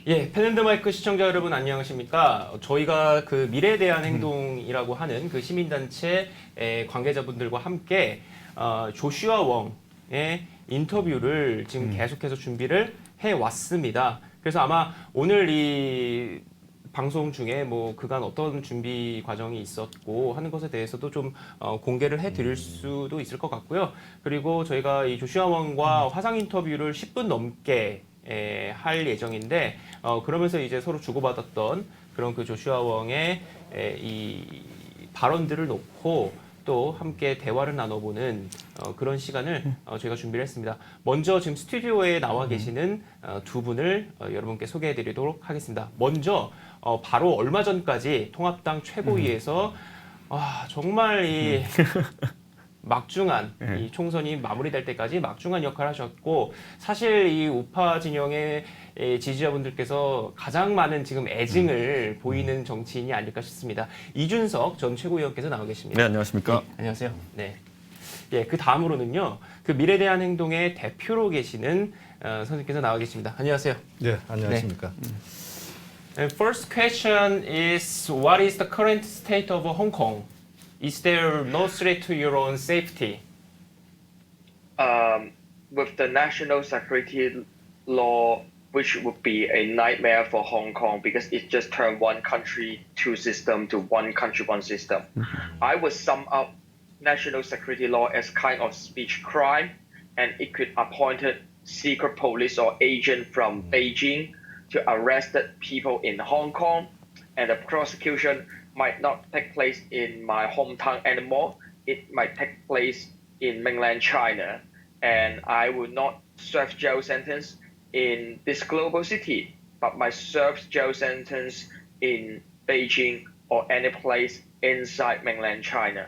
예, 펜앤드마이크 시청자 여러분 안녕하십니까? 저희가 그 미래에 대한 행동이라고 하는 그 시민단체 관계자분들과 함께 조슈아 웡의 인터뷰를 지금 계속해서 준비를 해왔습니다. 그래서 아마 오늘 이 방송 중에 뭐 그간 어떤 준비 과정이 있었고 하는 것에 대해서도 좀 공개를 해드릴 수도 있을 것 같고요. 그리고 저희가 이 조슈아 웡과 화상 인터뷰를 10분 넘게 할 예정인데 그러면서 이제 서로 주고받았던 그런 그 조슈아 웡의 이 발언들을 놓고 또 함께 대화를 나눠보는 그런 시간을 저희가 준비를 했습니다. 먼저 지금 스튜디오에 나와 계시는 두 분을 여러분께 소개해드리도록 하겠습니다. 먼저 바로 얼마 전까지 통합당 최고위에서 정말 이 막중한 이 총선이 마무리될 때까지 막중한 역할을 하셨고 사실 이 우파 진영의 지지자분들께서 가장 많은 지금 애증을 보이는 정치인이 아닐까 싶습니다. 이준석 전 최고위원께서 나와 계십니다. 네, 안녕하십니까. 네, 안녕하세요. 네. 예, 그 다음으로는요. 그 미래대한 행동의 대표로 계시는 선생님께서 나와 계십니다. 안녕하세요. 네, 안녕하십니까. And first question is what is the current state of Hong Kong? Is there no threat to your own safety? With the national security law, which would be a nightmare for Hong Kong because it just turned one country, two system to one country, one system. I would sum up national security law as kind of speech crime, and it could appoint secret police or agent from Beijing to arrest people in Hong Kong, and the prosecution might not take place in my hometown anymore. It might take place in mainland China, and I will not serve jail sentence in this global city, but might serve jail sentence in Beijing or any place inside mainland China.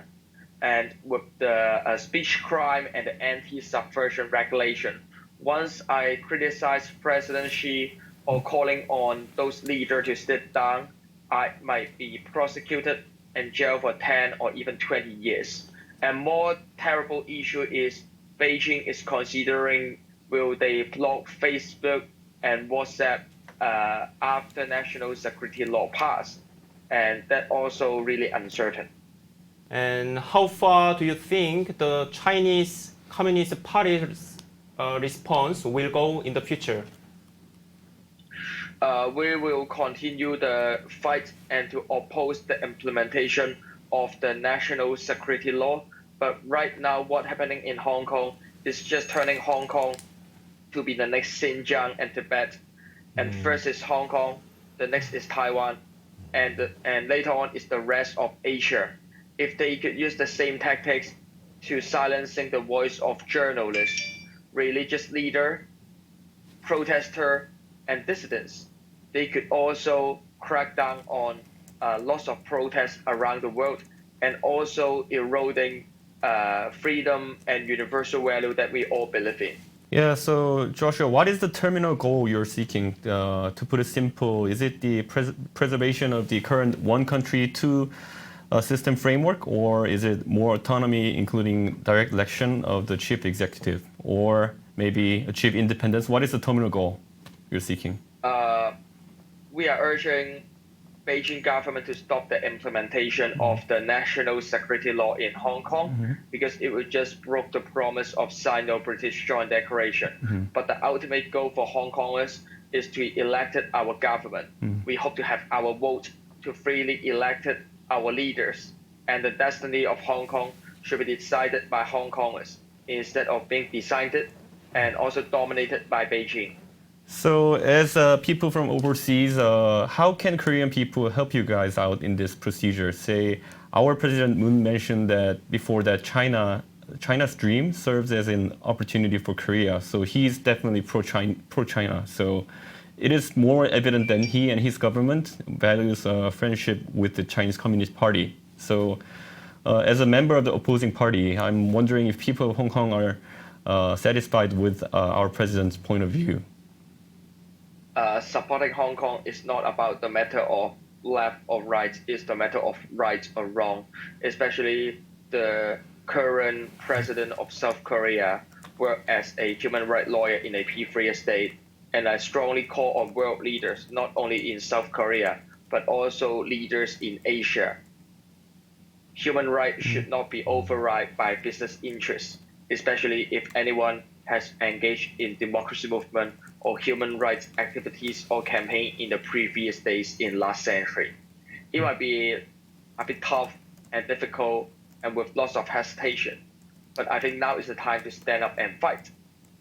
And with the speech crime and the anti-subversion regulation, once I criticize President Xi or calling on those leaders to step down, I might be prosecuted and jailed for 10 or even 20 years. And more terrible issue is Beijing is considering will they block Facebook and WhatsApp after national security law passed. And that also really uncertain. And how far do you think the Chinese Communist Party's response will go in the future? We will continue the fight and to oppose the implementation of the national security law. But right now, what's happening in Hong Kong is just turning Hong Kong to be the next Xinjiang and Tibet. And first is Hong Kong, the next is Taiwan, and later on is the rest of Asia. If they could use the same tactics to silencing the voice of journalists, religious leader, protester, and dissidents, they could also crack down on lots of protests around the world and also eroding freedom and universal value that we all believe in. Yeah, so Joshua, what is the terminal goal you're seeking? To put it simple, is it the preservation of the current one country, two system framework, or is it more autonomy, including direct election of the chief executive, or maybe achieve independence? What is the terminal goal you're seeking? We are urging Beijing government to stop the implementation of the national security law in Hong Kong because it would just broke the promise of Sino-British Joint Declaration. But the ultimate goal for Hong Kongers is to elect our government. We hope to have our vote to freely elect our leaders, and the destiny of Hong Kong should be decided by Hong Kongers instead of being decided and also dominated by Beijing. So, as people from overseas, how can Korean people help you guys out in this procedure? Say, our President Moon mentioned that before that China's dream serves as an opportunity for Korea. So he's definitely pro-China. So it is more evident that he and his government values friendship with the Chinese Communist Party. So, as a member of the opposing party, I'm wondering if people of Hong Kong are satisfied with our president's point of view. Supporting Hong Kong is not about the matter of left or right, it's the matter of right or wrong, especially the current president of South Korea worked as a human rights lawyer in a P3 state, and I strongly call on world leaders, not only in South Korea, but also leaders in Asia. Human rights should not be override by business interests, especially if anyone has engaged in democracy movement or human rights activities or campaign in the previous days in last century. It might be a bit tough and difficult and with lots of hesitation, but I think now is the time to stand up and fight.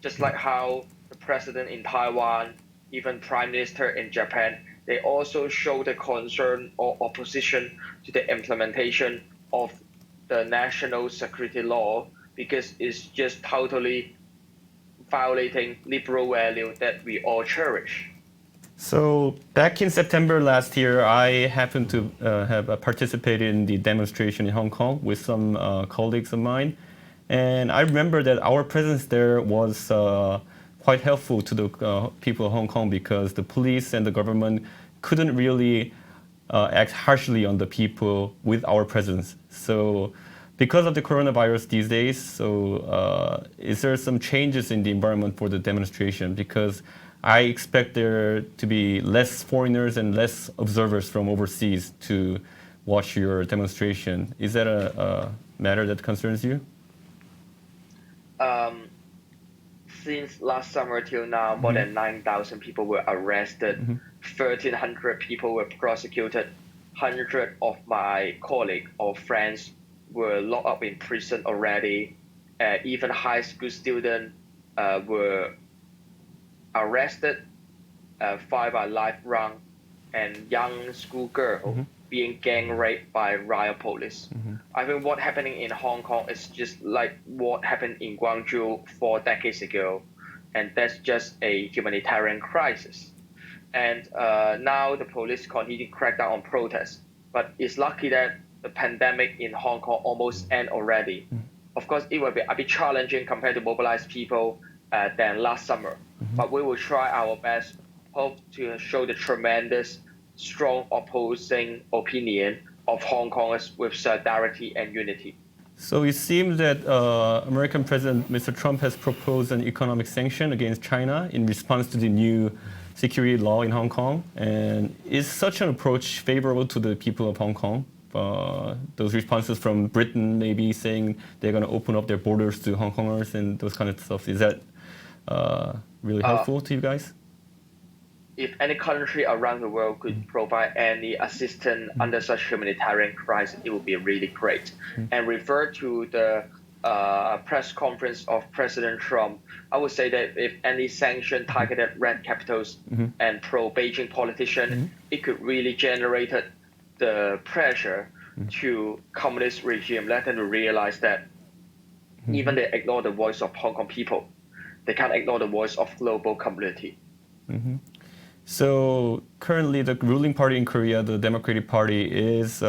Just like how the president in Taiwan, even prime minister in Japan, they also show the concern or opposition to the implementation of the national security law because it's just totally violating liberal value that we all cherish. So back in September last year, I happened to have participated in the demonstration in Hong Kong with some colleagues of mine. And I remember that our presence there was quite helpful to the people of Hong Kong because the police and the government couldn't really act harshly on the people with our presence. So because of the coronavirus these days, is there some changes in the environment for the demonstration? Because I expect there to be less foreigners and less observers from overseas to watch your demonstration. Is that a matter that concerns you? Since last summer till now, more than 9,000 people were arrested, 1,300 people were prosecuted, 100 of my colleagues or friends were locked up in prison already. Even high school students were arrested, 5 are life wrong, and young school girl being gang raped by riot police. I think what happening in Hong Kong is just like what happened in Guangzhou 4 decades ago, and that's just a humanitarian crisis. And now the police continue to crack down on protests, but it's lucky that the pandemic in Hong Kong almost end already. Of course, it will be a bit challenging compared to mobilize people than last summer, but we will try our best, hope to show the tremendous strong opposing opinion of Hong Kongers with solidarity and unity. So it seems that American President Mr. Trump has proposed an economic sanction against China in response to the new security law in Hong Kong. And is such an approach favorable to the people of Hong Kong? Those responses from Britain maybe saying they're going to open up their borders to Hong Kongers and those kind of stuff. Is that really helpful to you guys? If any country around the world could provide any assistance under such humanitarian crisis, it would be really great. And refer to the press conference of President Trump, I would say that if any sanction targeted red capitals and pro-Beijing politicians, it could really generate the pressure to communist regime, let them realize that even they ignore the voice of Hong Kong people, they can't ignore the voice of global community. So currently, the ruling party in Korea, the Democratic Party, is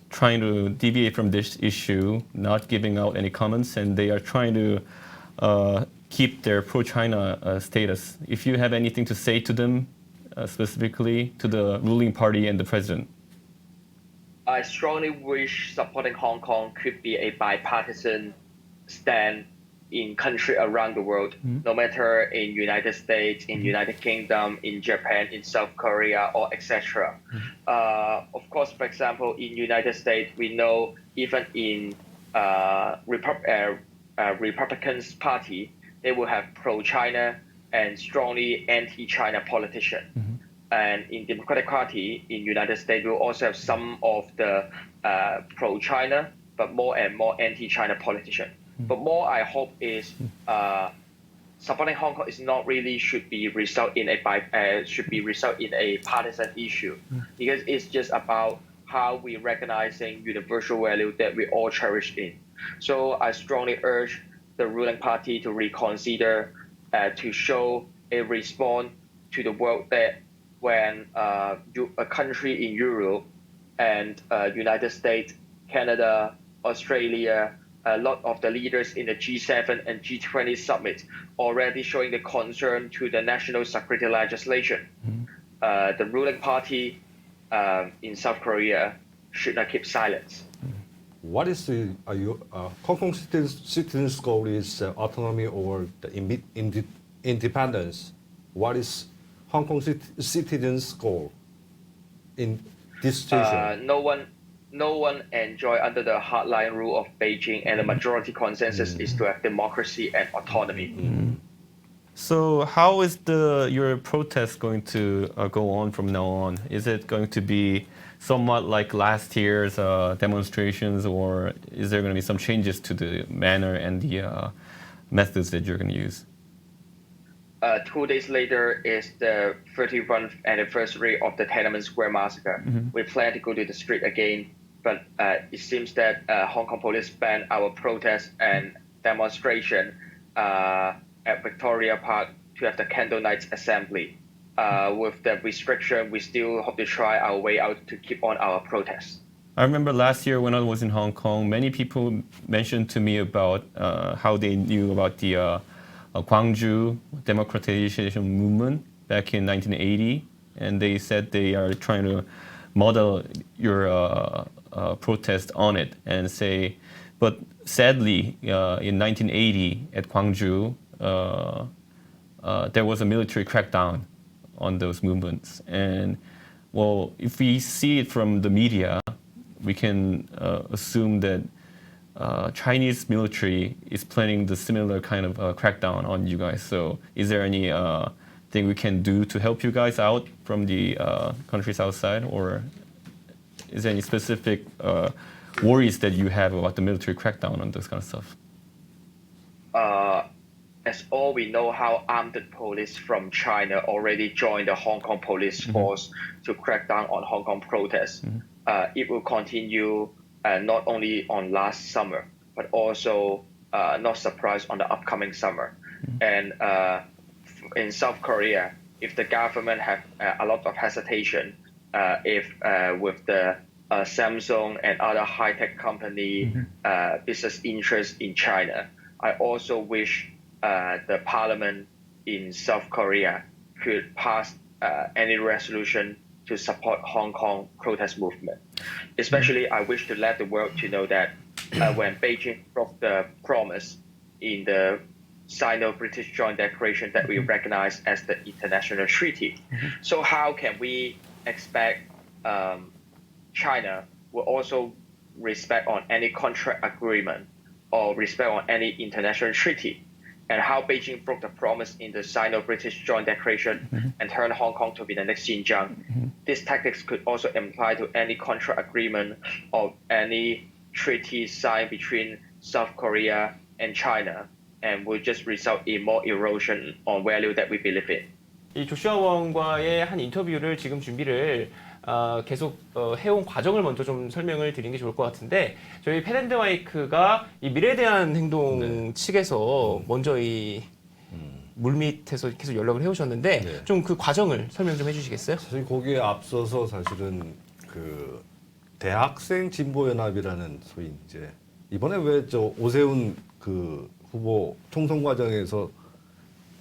trying to deviate from this issue, not giving out any comments, and they are trying to keep their pro-China status. If you have anything to say to them, specifically to the ruling party and the president. I strongly wish supporting Hong Kong could be a bipartisan stand in country around the world, no matter in United States, in United Kingdom, in Japan, in South Korea, or etc. Of course, for example, in United States, we know even in Republicans Party, they will have pro-China and strongly anti-China politician. And in Democratic Party in United States, we will also have some of the pro-China, but more and more anti-China politician. But more I hope is supporting Hong Kong is not really should be result in a partisan issue, because it's just about how we recognizing universal value that we all cherish in. So I strongly urge the ruling party to reconsider, to show a response to the world that when a country in Europe and United States, Canada, Australia, a lot of the leaders in the G7 and G20 summit already showing the concern to the national security legislation. The ruling party in South Korea should not keep silence. what is the Hong Kong citizens' goal is autonomy or the independence? What is Hong Kong citizens' goal in this situation? No one enjoy under the hardline rule of Beijing, and the majority consensus is to have democracy and autonomy. So how is your protest going to go on from now on? Is it going to be somewhat like last year's demonstrations, or is there going to be some changes to the manner and the methods that you're going to use? 2 days later is the 31st anniversary of the Tiananmen Square massacre. We plan to go to the street again, but it seems that Hong Kong police banned our protest and demonstration at Victoria Park to have the candlelight assembly. With the restriction, we still hope to try our way out to keep on our protest. I remember last year when I was in Hong Kong, many people mentioned to me about how they knew about the Gwangju democratization movement back in 1980, and they said they are trying to model your protest on it and say, but sadly, in 1980 at Gwangju, there was a military crackdown on those movements. And well, if we see it from the media, we can assume that Chinese military is planning the similar kind of crackdown on you guys. So is there any thing we can do to help you guys out from the countries outside, or is there any specific worries that you have about the military crackdown on this kind of stuff? As all we know, how armed police from China already joined the Hong Kong police force to crack down on Hong Kong protests. It will continue not only on last summer, but also not surprised on the upcoming summer. And in South Korea, if the government have a lot of hesitation, if with the Samsung and other high-tech company business interest in China, I also wish the parliament in South Korea could pass any resolution to support Hong Kong protest movement. Especially, I wish to let the world to know that when Beijing broke the promise in the Sino-British Joint Declaration that we recognize as the international treaty. So how can we expect China will also respect on any contract agreement or respect on any international treaty? And how Beijing broke the promise in the Sino-British Joint Declaration and turned Hong Kong to be the next Xinjiang. These tactics could also apply to any contract agreement or any treaty signed between South Korea and China, and will just result in more erosion on value that we believe in. 이 조슈아 원과의 한 인터뷰를 지금 준비를 계속 해온 과정을 먼저 좀 설명을 드리는 게 좋을 것 같은데, 저희 펜앤드마이크가 이 미래에 대한 행동 측에서 먼저 이 물밑에서 계속 연락을 해오셨는데 좀 그 과정을 설명 좀 해주시겠어요? 사실 거기에 앞서서 사실은 그 대학생 진보연합이라는 소위 이제 이번에 왜 저 오세훈 그 후보 총선 과정에서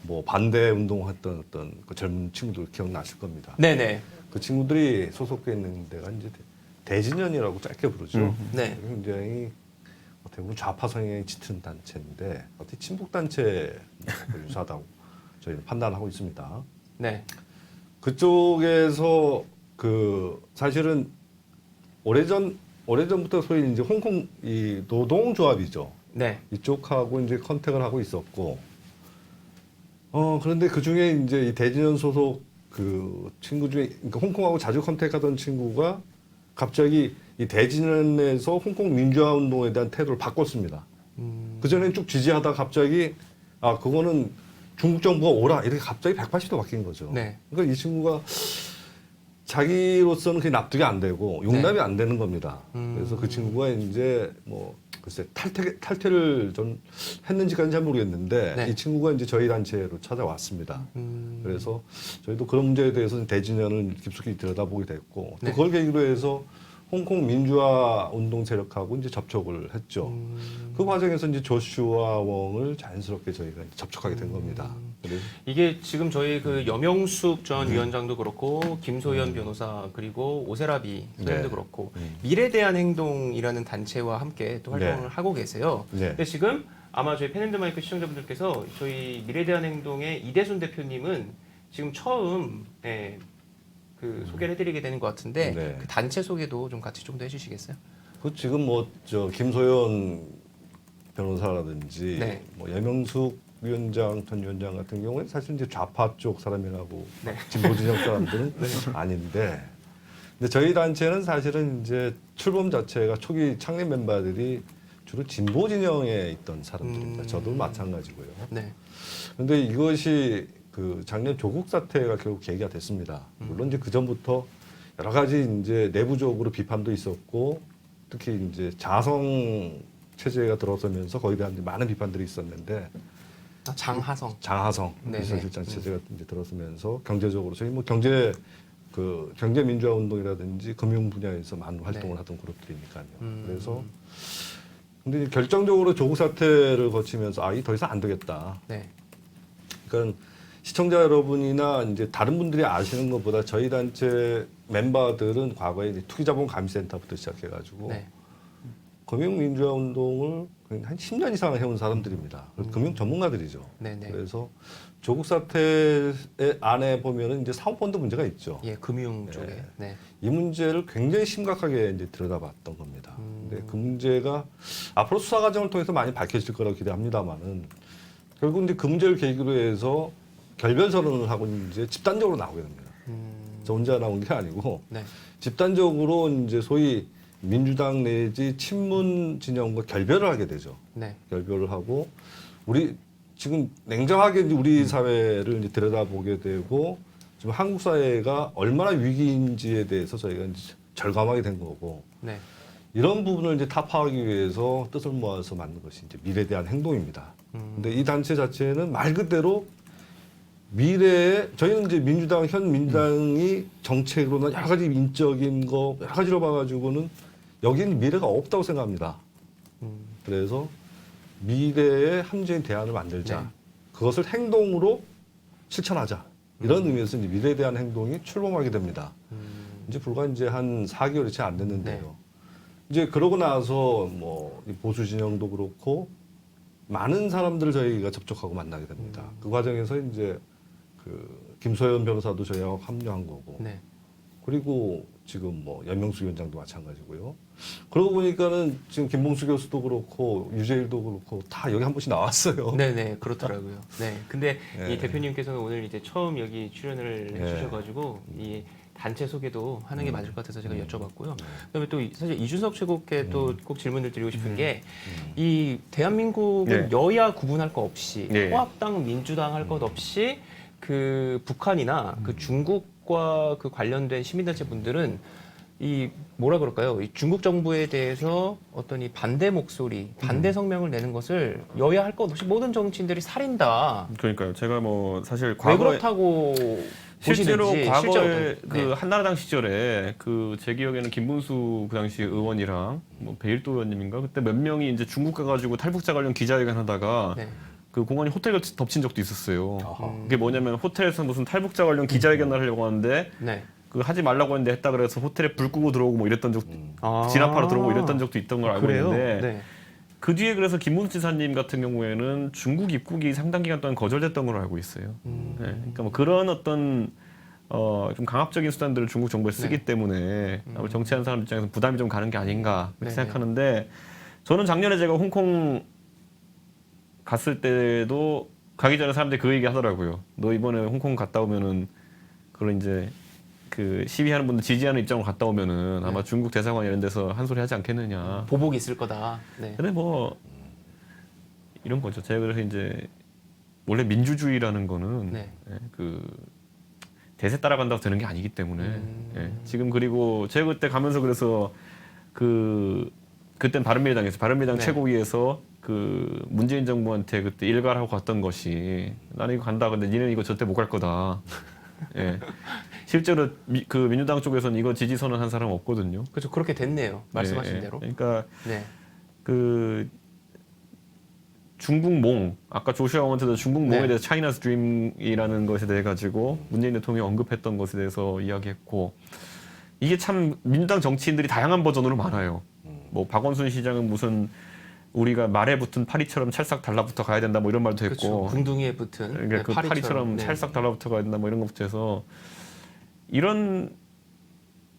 뭐 반대 운동했던 어떤 그 젊은 친구들 기억나실 겁니다. 네네. 그 친구들이 소속돼 있는 데가 이제 대진연이라고 짧게 부르죠. 네. 굉장히 대부분 좌파 성향이 짙은 단체인데 어떻게 친북 단체 유사하다고 저희는 판단하고 있습니다. 네. 그쪽에서 그 사실은 오래전부터 소위 이제 홍콩 이 노동조합이죠. 네. 이쪽하고 이제 컨택을 하고 있었고, 그런데 그 중에 이제 이 대진연 소속 그 친구 중에, 그러니까 홍콩하고 자주 컨택하던 친구가 갑자기 이 대진연에서 홍콩 민주화 운동에 대한 태도를 바꿨습니다. 그전엔 쭉 지지하다가 갑자기, 그거는 중국 정부가 오라, 이렇게 갑자기 180도 바뀐 거죠. 네. 그러니까 이 친구가 자기로서는 그게 납득이 안 되고 용납이 안 되는 겁니다. 그래서 그 친구가 이제 뭐 글쎄 탈퇴를 좀 했는지까지는 잘 모르겠는데 네. 이 친구가 이제 저희 단체로 찾아왔습니다. 그래서 저희도 그런 문제에 대해서 대진연을 깊숙이 들여다보게 됐고 또 네. 그걸 계기로 해서 홍콩 민주화 운동 세력하고 이제 접촉을 했죠. 그 과정에서 이제 조슈아 웡을 자연스럽게 저희가 이제 접촉하게 된 겁니다. 그래서 이게 지금 저희 그 염영숙 전 위원장도 그렇고 김소연 변호사 그리고 오세라비 소장도 네. 그렇고 미래대한 행동이라는 단체와 함께 또 활동을 네. 하고 계세요. 네. 근데 지금 아마 저희 팬앤드마이크 시청자분들께서 저희 미래대한 행동의 이대순 대표님은 지금 처음 그 소개를 해드리게 되는 것 같은데 네. 그 단체 소개도 좀 같이 좀 더 해주시겠어요? 그 지금 뭐 저 김소연 변호사라든지 네. 뭐 염영숙 위원장 전 위원장 같은 경우에 사실 이제 좌파 쪽 사람이라고 네. 진보 진영 사람들은 아닌데, 근데 저희 단체는 사실은 이제 출범 자체가 초기 창립 멤버들이 주로 진보 진영에 있던 사람들입니다. 저도 마찬가지고요. 네. 그런데 이것이 그 작년 조국 사태가 결국 계기가 됐습니다. 물론 이제 그 전부터 여러 가지 이제 내부적으로 비판도 있었고, 특히 이제 자성 체제가 들어서면서 거기에 대한 이제 많은 비판들이 있었는데, 장하성. 장하성 네네. 비서실장 체제가 이제 들어서면서 경제적으로 저희 뭐 경제 민주화 운동이라든지 금융 분야에서 많은 활동을 네. 하던 그룹들이니까요. 그래서 근데 이제 결정적으로 조국 사태를 거치면서 이 더 이상 안 되겠다. 네. 그러니까 시청자 여러분이나 이제 다른 분들이 아시는 것보다 저희 단체 멤버들은 과거에 이제 투기자본 감시센터부터 시작해가지고 네. 금융민주화 운동을 한 10년 이상 해온 사람들입니다. 금융 전문가들이죠. 네네. 그래서 조국 사태 안에 보면은 이제 사모펀드 문제가 있죠. 예, 금융 쪽에. 네. 이 문제를 굉장히 심각하게 이제 들여다봤던 겁니다. 근데 그 문제가 앞으로 수사 과정을 통해서 많이 밝혀질 거라고 기대합니다만은 결국 이제 그 문제를 계기로 해서 결별 선언을 하고 이제 집단적으로 나오게 됩니다. 저 혼자 나온 게 아니고 네. 집단적으로 이제 소위 민주당 내지 친문 진영과 결별을 하게 되죠. 네. 결별을 하고 우리 지금 냉정하게 이제 우리 사회를 이제 들여다보게 되고 지금 한국 사회가 얼마나 위기인지에 대해서 저희가 이제 절감하게 된 거고, 네. 이런 부분을 이제 타파하기 위해서 뜻을 모아서 만든 것이 이제 미래에 대한 행동입니다. 근데 이 단체 자체는 말 그대로 미래에 저희는 이제 현 민주당이 정책으로나 여러 가지 인적인 거 여러 가지로 봐가지고는 여기는 미래가 없다고 생각합니다. 그래서 미래에 합리적인 대안을 만들자. 네. 그것을 행동으로 실천하자. 이런 의미에서 이제 미래에 대한 행동이 출범하게 됩니다. 이제 불과 이제 한 4개월이 채 안 됐는데요. 네. 이제 그러고 나서 뭐 보수 진영도 그렇고 많은 사람들을 저희가 접촉하고 만나게 됩니다. 그 과정에서 이제 그 김소연 변호사도 저희하고 합류한 거고, 네. 그리고 지금 뭐 염영수 위원장도 마찬가지고요. 그러고 보니까는 지금 김봉수 교수도 그렇고 유재일도 그렇고 다 여기 한 번씩 나왔어요. 네네 그렇더라고요. 네. 근데 네. 이 대표님께서는 오늘 이제 처음 여기 출연을 네. 해주셔가지고 이 단체 소개도 하는 게 맞을 것 같아서 제가 여쭤봤고요. 그다음에 또 사실 이준석 최고께 또 꼭 질문을 드리고 싶은 게 이 대한민국은 네. 여야 구분할 거 없이 네. 통합당, 민주당 할 것 없이 그 북한이나 그 중국과 그 관련된 시민단체 분들은 이 뭐라 그럴까요? 이 중국 정부에 대해서 어떤 이 반대 목소리, 반대 성명을 내는 것을 여야 할 것 없이 모든 정치인들이 살인다. 그러니까요. 제가 뭐 사실 왜 과거에 그렇다고 실제로 보시는지, 과거에 실제 그 어떤- 네. 한나라당 시절에 그 제 기억에는 김문수 그 당시 의원이랑 뭐 배일도 의원님인가 그때 몇 명이 이제 중국 가가지고 탈북자 관련 기자회견 하다가 네. 그 공안이 호텔 덮친 적도 있었어요. 아하. 그게 뭐냐면 호텔에서 무슨 탈북자 관련 기자회견을 하려고 하는데 네. 그 하지 말라고 했는데 했다 그래서 호텔에 불 끄고 들어오고 뭐 이랬던 적 아. 진압하러 들어오고 이랬던 적도 있던 걸 알고 그래요? 있는데 네. 그 뒤에 그래서 김문수 지사님 같은 경우에는 중국 입국이 상당 기간 동안 거절됐던 걸로 알고 있어요. 네, 그러니까 뭐 그런 어떤 좀 강압적인 수단들을 중국 정부에 쓰기 네. 때문에 아무래도 정치하는 사람 입장에서 부담이 좀 가는 게 아닌가 네네. 그렇게 생각하는데, 저는 작년에 제가 홍콩 갔을 때도 가기 전에 사람들이 그 얘기 하더라고요. 너 이번에 홍콩 갔다 오면은 그런 이제 그 시위하는 분들 지지하는 입장으로 갔다 오면은 아마 중국 대사관 이런 데서 한 소리 하지 않겠느냐. 보복이 있을 거다. 네. 근데 뭐 이런 거죠. 제가 그래서 이제 원래 민주주의라는 거는 네. 그 대세 따라간다고 되는 게 아니기 때문에 지금 그리고 제가 그때 가면서 그래서 그땐 바른미래당 네. 최고위에서 그 문재인 정부한테 그때 일갈하고 갔던 것이 나는 이거 간다 근데 니는 이거 절대 못 갈 거다. 예. 실제로 그 민주당 쪽에서는 이거 지지 선언한 사람 없거든요. 그렇죠. 그렇게 됐네요. 말씀하신 예, 예. 대로. 그러니까 네. 그 중국몽 아까 조슈아 원트도 중국몽에 네. 대해서 차이나's 드림이라는 것에 대해 가지고 문재인 대통령이 언급했던 것에 대해서 이야기했고 이게 참 민주당 정치인들이 다양한 버전으로 많아요. 뭐 박원순 시장은 무슨 우리가 말에 붙은 파리처럼 찰싹 달라붙어 가야 된다 뭐 이런 말도 그렇죠. 했고 궁둥이에 붙은 그러니까 네, 그 파리처럼 네. 찰싹 달라붙어 가야 된다 뭐 이런 것부터 해서 이런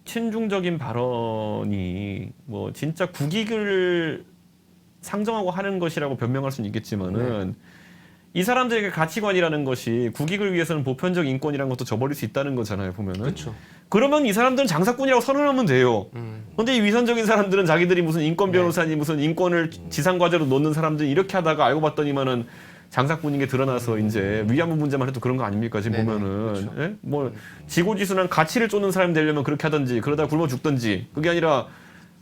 친중적인 발언이 뭐 진짜 국익을 상정하고 하는 것이라고 변명할 수는 있겠지만은 이 사람들에게 가치관이라는 것이 국익을 위해서는 보편적 인권이라는 것도 저버릴 수 있다는 거잖아요 보면은. 그렇죠. 그러면 이 사람들은 장사꾼이라고 선언하면 돼요. 근데 이 위선적인 사람들은 자기들이 무슨 인권 변호사니 무슨 인권을 지상 과제로 놓는 사람들이 이렇게 하다가 알고 봤더니만은 장사꾼인 게 드러나서 이제 위안부 문제만 해도 그런 거 아닙니까 지금 네네, 보면은 그렇죠. 예? 뭐 지고지순한 가치를 쫓는 사람이 되려면 그렇게 하든지 그러다 굶어 죽든지 그게 아니라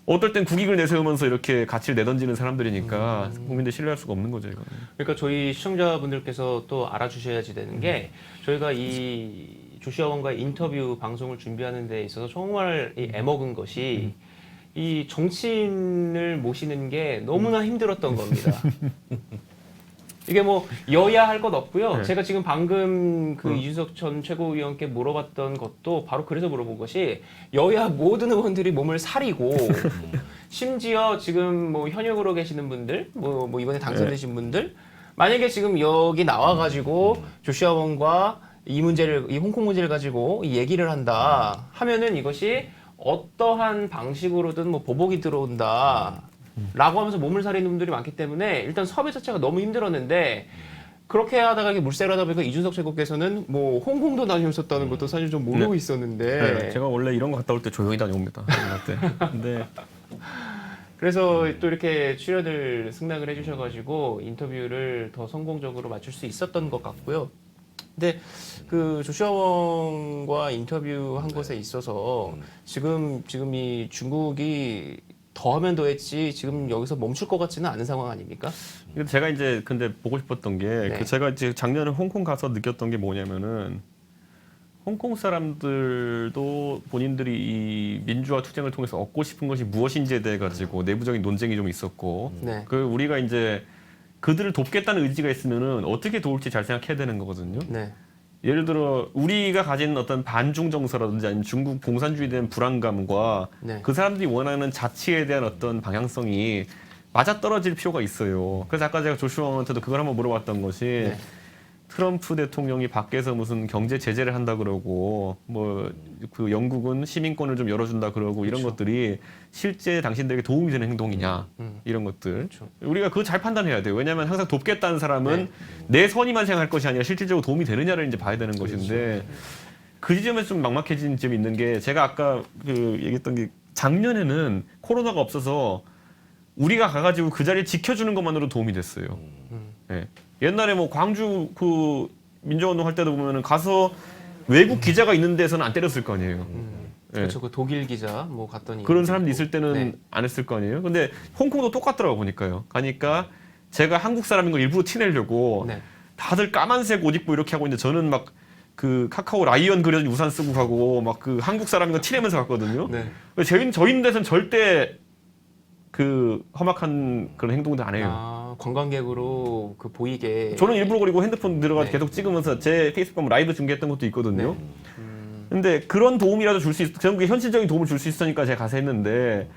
어떨 땐 국익을 내세우면서 이렇게 가치를 내던지는 사람들이니까 국민들 신뢰할 수가 없는 거죠 이거는. 그러니까 저희 시청자분들께서 또 알아주셔야지 되는 게 저희가 이 조슈아 원과의 인터뷰 방송을 준비하는 데 있어서 정말 이 애먹은 것이 이 정치인을 모시는 게 너무나 힘들었던 겁니다. 이게 뭐 여야 할 것 없고요. 네. 제가 지금 방금 그 이준석 전 최고위원께 물어봤던 것도 바로 그래서 물어본 것이 여야 모든 의원들이 몸을 사리고 심지어 지금 뭐 현역으로 계시는 분들, 뭐 이번에 당선되신 분들 만약에 지금 여기 나와가지고 조슈아 원과 이 홍콩 문제를 가지고 이 얘기를 한다 하면은 이것이 어떠한 방식으로든 뭐 보복이 들어온다. 라고 하면서 몸을 사리는 분들이 많기 때문에 일단 섭외 자체가 너무 힘들었는데 그렇게 하다가 이게 물세를 하다 보니까 이준석 최고께서는 뭐 홍콩도 다녀오셨다는 것도 사실 좀 모르고 있었는데 네, 제가 원래 이런 거 갔다 올 때 조용히 다녀옵니다. 때. 근데 그래서 또 이렇게 출연을 승낙을 해주셔가지고 인터뷰를 더 성공적으로 마칠 수 있었던 것 같고요. 근데 그 조슈아 원과 인터뷰한 것에 있어서 지금 이 중국이 더하면 더했지 지금 여기서 멈출 것 같지는 않은 상황 아닙니까? 제가 이제 근데 보고 싶었던 게 네. 그 제가 이제 작년에 홍콩 가서 느꼈던 게 뭐냐면은 홍콩 사람들도 본인들이 이 민주화 투쟁을 통해서 얻고 싶은 것이 무엇인지에 대해 가지고 내부적인 논쟁이 좀 있었고 네. 그 우리가 이제 그들을 돕겠다는 의지가 있으면은 어떻게 도울지 잘 생각해야 되는 거거든요. 네. 예를 들어 우리가 가진 어떤 반중 정서라든지 아니면 중국 공산주의에 대한 불안감과 네. 그 사람들이 원하는 자치에 대한 어떤 방향성이 맞아떨어질 필요가 있어요. 그래서 아까 제가 조슈아 원한테도 그걸 한번 물어봤던 것이 네. 트럼프 대통령이 밖에서 무슨 경제 제재를 한다 그러고 뭐 그 영국은 시민권을 좀 열어준다 그러고 이런 것들이 실제 당신들에게 도움이 되는 행동이냐 이런 것들 그렇죠. 우리가 그거 잘 판단해야 돼요. 왜냐하면 항상 돕겠다는 사람은 내 선의만 생각할 것이 아니라 실질적으로 도움이 되느냐를 이제 봐야 되는 것인데 그 지점에서 좀 막막해진 점이 있는 게 제가 아까 그 얘기했던 게 작년에는 코로나가 없어서 우리가 가가지고 그 자리를 지켜주는 것만으로 도움이 됐어요. 예. 옛날에 뭐 광주 그 민주화운동 할 때도 보면은 가서 외국 기자가 있는 데서는 안 때렸을 거 아니에요. 예. 그렇죠. 그 독일 기자 뭐 갔더니 그런 사람들 있을 때는 네. 안 했을 거 아니에요. 근데 홍콩도 똑같더라고 보니까요. 가니까 제가 한국 사람인 걸 일부러 티내려고 네. 다들 까만색 옷 입고 이렇게 하고 있는데 저는 막 그 카카오 라이언 그려진 우산 쓰고 가고 막 그 한국 사람인 거 티내면서 갔거든요. 네. 저희 데서는 절대 그 험악한 그런 행동들 안 해요. 아, 관광객으로 그 보이게 저는 일부러 그리고 핸드폰 들어가서 네. 계속 찍으면서 제 페이스북 가면 라이브 중계했던 것도 있거든요. 네. 근데 그런 도움이라도 줄 수 있, 그게 현실적인 도움을 줄 수 있으니까 제가 가서 했는데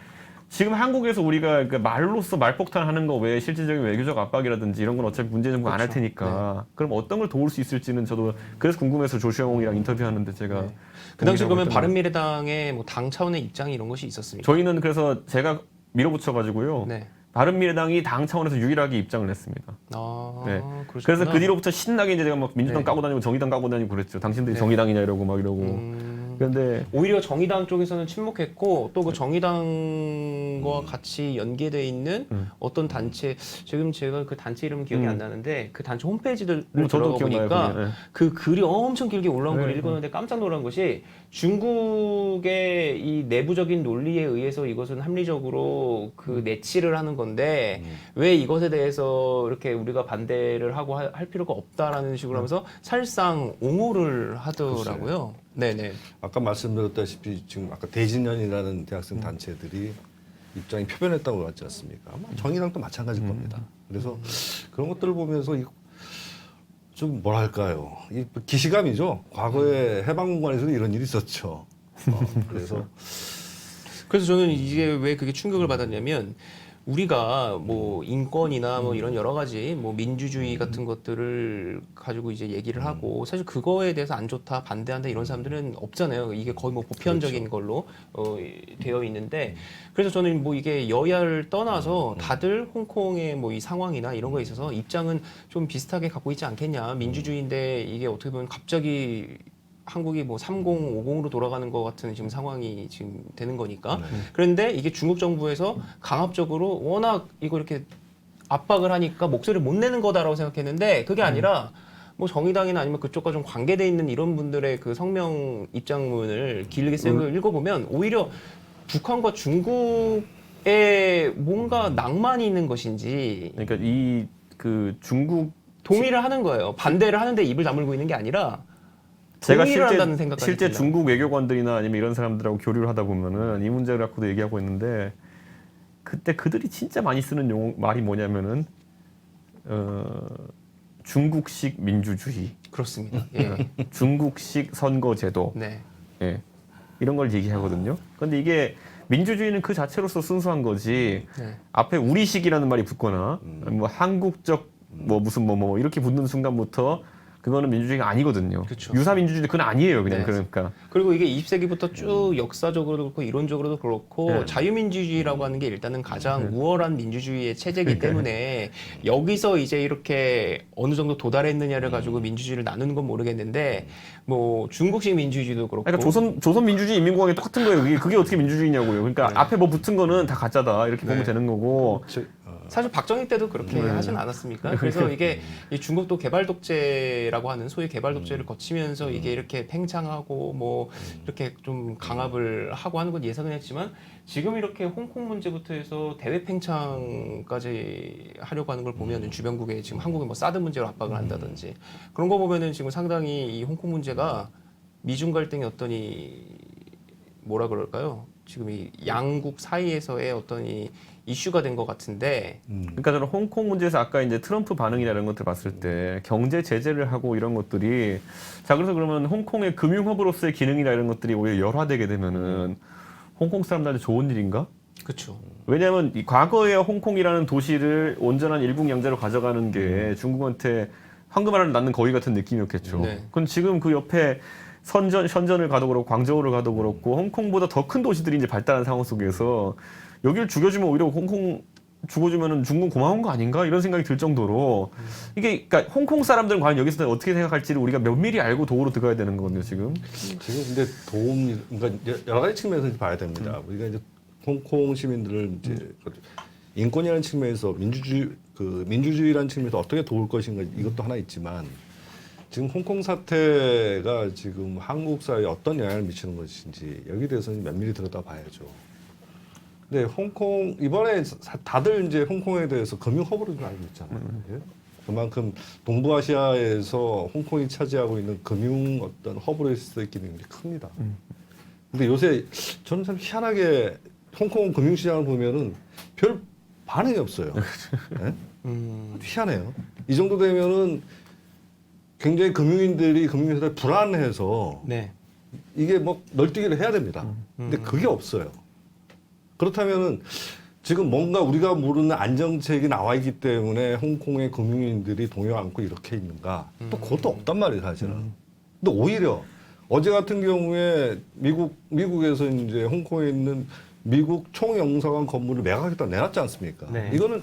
지금 한국에서 우리가 그 말로써 말폭탄하는 거 외에 실질적인 외교적 압박이라든지 이런 건 어차피 문재인 정부가 안 할 그렇죠. 테니까 그럼 어떤 걸 도울 수 있을지는 저도 그래서 궁금해서 조슈아 원이랑 인터뷰하는데 제가 네. 그 당시 동의를 그러면 하고 바른미래당의 뭐 당 차원의 입장이 이런 것이 있었습니까? 저희는 그래서 제가 밀어붙여가지고요. 네. 바른미래당이 당 차원에서 유일하게 입장을 냈습니다. 아, 네. 그러셨구나. 그래서 그 뒤로부터 신나게 이제 제가 막 민주당 네. 까고 다니고 정의당 까고 다니고 그랬죠. 당신들이 네. 정의당이냐 이러고 막 이러고. 근데 오히려 정의당 쪽에서는 침묵했고 또 그 정의당과 같이 연계돼 있는 어떤 단체 지금 제가 그 단체 이름은 기억이 안 나는데 그 단체 홈페이지를 저도 들어가 기억나요, 보니까 그게. 네. 그 글이 엄청 길게 올라온 네, 글을 읽었는데 깜짝 놀란 것이 중국의 이 내부적인 논리에 의해서 이것은 합리적으로 그 내치를 하는 건데 왜 이것에 대해서 이렇게 우리가 반대를 하고 할 필요가 없다라는 식으로 하면서 사실상 옹호를 하더라고요. 네네. 아까 말씀드렸다시피 지금 아까 대진련이라는 대학생 단체들이 입장이 표변했다고 하지 않습니까? 아마 정의당도 마찬가지일 겁니다. 그래서 그런 것들을 보면서 좀 뭐랄까요? 이 기시감이죠. 과거에 해방공간에서도 이런 일이 있었죠. 그래서 저는 이게 왜 그게 충격을 받았냐면 우리가 뭐 인권이나 뭐 이런 여러 가지 뭐 민주주의 같은 것들을 가지고 이제 얘기를 하고 사실 그거에 대해서 안 좋다 반대한다 이런 사람들은 없잖아요. 이게 거의 뭐 보편적인 걸로 되어 있는데 그래서 저는 뭐 이게 여야를 떠나서 다들 홍콩의 뭐 이 상황이나 이런 거에 있어서 입장은 좀 비슷하게 갖고 있지 않겠냐. 민주주의인데 이게 어떻게 보면 갑자기 한국이 뭐 3050으로 돌아가는 것 같은 지금 상황이 지금 되는 거니까. 그런데 이게 중국 정부에서 강압적으로 워낙 이거 이렇게 압박을 하니까 목소리를 못 내는 거다라고 생각했는데 그게 아니라 뭐 정의당이나 아니면 그쪽과 좀 관계돼 있는 이런 분들의 그 성명 입장문을 길게 쓴 걸 읽어보면 오히려 북한과 중국에 뭔가 낭만이 있는 것인지 그러니까 이 그 중국 동의를 하는 거예요. 반대를 하는데 입을 다물고 있는 게 아니라 제가 동의를 한다는 생각까지 실제 든다. 중국 외교관들이나 아니면 이런 사람들하고 교류를 하다 보면은 이 문제를 갖고도 얘기하고 있는데 그때 그들이 진짜 많이 쓰는 말이 뭐냐면은 중국식 민주주의, 그렇습니다. 예. 중국식 선거제도, 네. 예, 이런 걸 얘기하거든요. 그런데 이게 민주주의는 그 자체로서 순수한 거지. 네. 앞에 우리식이라는 말이 붙거나 뭐 한국적 뭐 무슨 뭐 이렇게 붙는 순간부터 그거는 민주주의가 아니거든요. 그쵸. 유사 민주주의 그건 아니에요. 그냥 네. 그러니까. 그리고 이게 20세기부터 쭉 역사적으로도 그렇고 이론적으로도 그렇고 네. 자유민주주의라고 하는 게 일단은 가장 우월한 민주주의의 체제이기 때문에 여기서 이제 이렇게 어느 정도 도달했느냐를 가지고 민주주의를 나누는 건 모르겠는데 뭐 중국식 민주주의도 그렇고 그러니까 조선 민주주의 인민공화국이 똑같은 거예요. 그게 어떻게 민주주의냐고요. 그러니까 앞에 뭐 붙은 거는 다 가짜다 이렇게 보면 되는 거고. 사실 박정희 때도 그렇게 하진 않았습니까? 그래서 이게 이 중국도 개발 독재라고 하는 소위 개발 독재를 거치면서 이게 이렇게 팽창하고 뭐 이렇게 좀 강압을 하고 하는 건 예상은 했지만 지금 이렇게 홍콩 문제부터 해서 대외 팽창까지 하려고 하는 걸 보면은 주변국에 지금 한국에 뭐 사드 문제로 압박을 한다든지 그런 거 보면은 지금 상당히 이 홍콩 문제가 미중 갈등의 어떤 이 뭐라 그럴까요? 지금 이 양국 사이에서의 어떤 이 이슈가 된 것 같은데. 그러니까 저는 홍콩 문제에서 아까 이제 트럼프 반응이나 이런 것들 봤을 때 경제 제재를 하고 이런 것들이 자 그래서 그러면 홍콩의 금융 허브로서의 기능이나 이런 것들이 오히려 열화되게 되면은 홍콩 사람들한테 좋은 일인가? 그렇죠. 왜냐하면 이 과거에 홍콩이라는 도시를 온전한 일국 영제로 가져가는 게 중국한테 황금알을 낳는 거위 같은 느낌이었겠죠. 네. 그럼 지금 그 옆에 선전을 가도 그렇고 광저우를 가도 그렇고 홍콩보다 더 큰 도시들이 이제 발달한 상황 속에서 여기를 죽여주면 오히려 홍콩 죽어주면은 중국 고마운 거 아닌가 이런 생각이 들 정도로 이게 그러니까 홍콩 사람들은 과연 여기서 어떻게 생각할지를 우리가 면밀히 알고 도구로 들어가야 되는 거거든요 지금. 지금 근데 그러니까 여러 가지 측면에서 이제 봐야 됩니다. 우리가 이제 홍콩 시민들을 이제 인권이라는 측면에서 민주주의라는 측면에서 어떻게 도울 것인가 이것도 하나 있지만 지금 홍콩 사태가 지금 한국 사회에 어떤 영향을 미치는 것인지 여기에 대해서는 면밀히 들여다봐야죠. 근데 홍콩 이번에 다들 이제 홍콩에 대해서 금융 허브로 좀 알고 있잖아요. 예? 그만큼 동부아시아에서 홍콩이 차지하고 있는 금융 어떤 허브로서의 기능이 큽니다. 근데 요새 저는 참 희한하게 홍콩 금융시장을 보면은 별 반응이 없어요. 예? 희한해요. 이 정도 되면은 굉장히 금융인들이 금융회사에 불안해서 네. 이게 뭐 널뛰기를 해야 됩니다. 근데 그게 없어요. 그렇다면은 지금 뭔가 우리가 모르는 안정책이 나와 있기 때문에 홍콩의 금융인들이 동요 안고 이렇게 있는가? 또 그것도 없단 말이에요, 사실은. 근데 오히려 어제 같은 경우에 미국에서 이제 홍콩에 있는 미국 총영사관 건물을 매각하겠다 내놨지 않습니까? 네. 이거는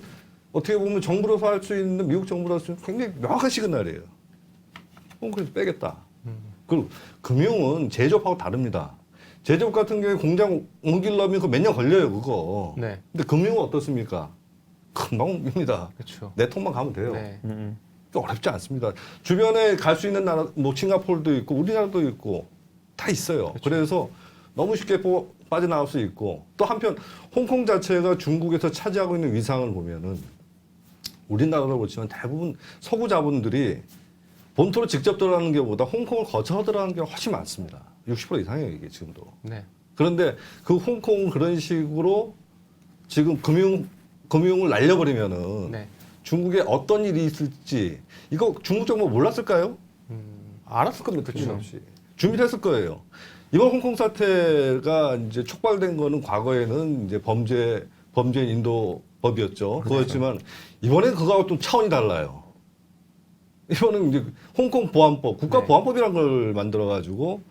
어떻게 보면 정부로서 할 수 있는 미국 정부로서 할 수 있는 굉장히 명확한 시그널이에요. 홍콩에서 빼겠다. 그 금융은 제조업하고 다릅니다. 제조업 같은 경우에 공장 옮기려면 그 몇 년 걸려요, 그거. 네. 근데 금융은 어떻습니까? 금방 옮깁니다. 그렇죠. 내 통만 가면 돼요. 네. 어렵지 않습니다. 주변에 갈 수 있는 나라, 뭐 싱가포르도 있고 우리나라도 있고 다 있어요. 그렇죠. 그래서 너무 쉽게 빠져나올 수 있고 또 한편 홍콩 자체가 중국에서 차지하고 있는 위상을 보면은 우리나라도 그렇지만 대부분 서구 자본들이 본토로 직접 들어가는 경우보다 홍콩을 거쳐 들어가는 경우가 훨씬 많습니다. 60% 이상이에요, 이게 지금도. 네. 그런데 그 홍콩 그런 식으로 지금 금융을 날려버리면은 네. 중국에 어떤 일이 있을지 이거 중국 정부 몰랐을까요? 알았을 겁니다. 틀림없이. 준비를 했을 거예요. 이번 홍콩 사태가 이제 촉발된 거는 과거에는 이제 범죄 인도 법이었죠. 그렇지만 이번엔 그거하고 좀 차원이 달라요. 이거는 이제 홍콩 보안법, 국가 네. 보안법이라는 걸 만들어 가지고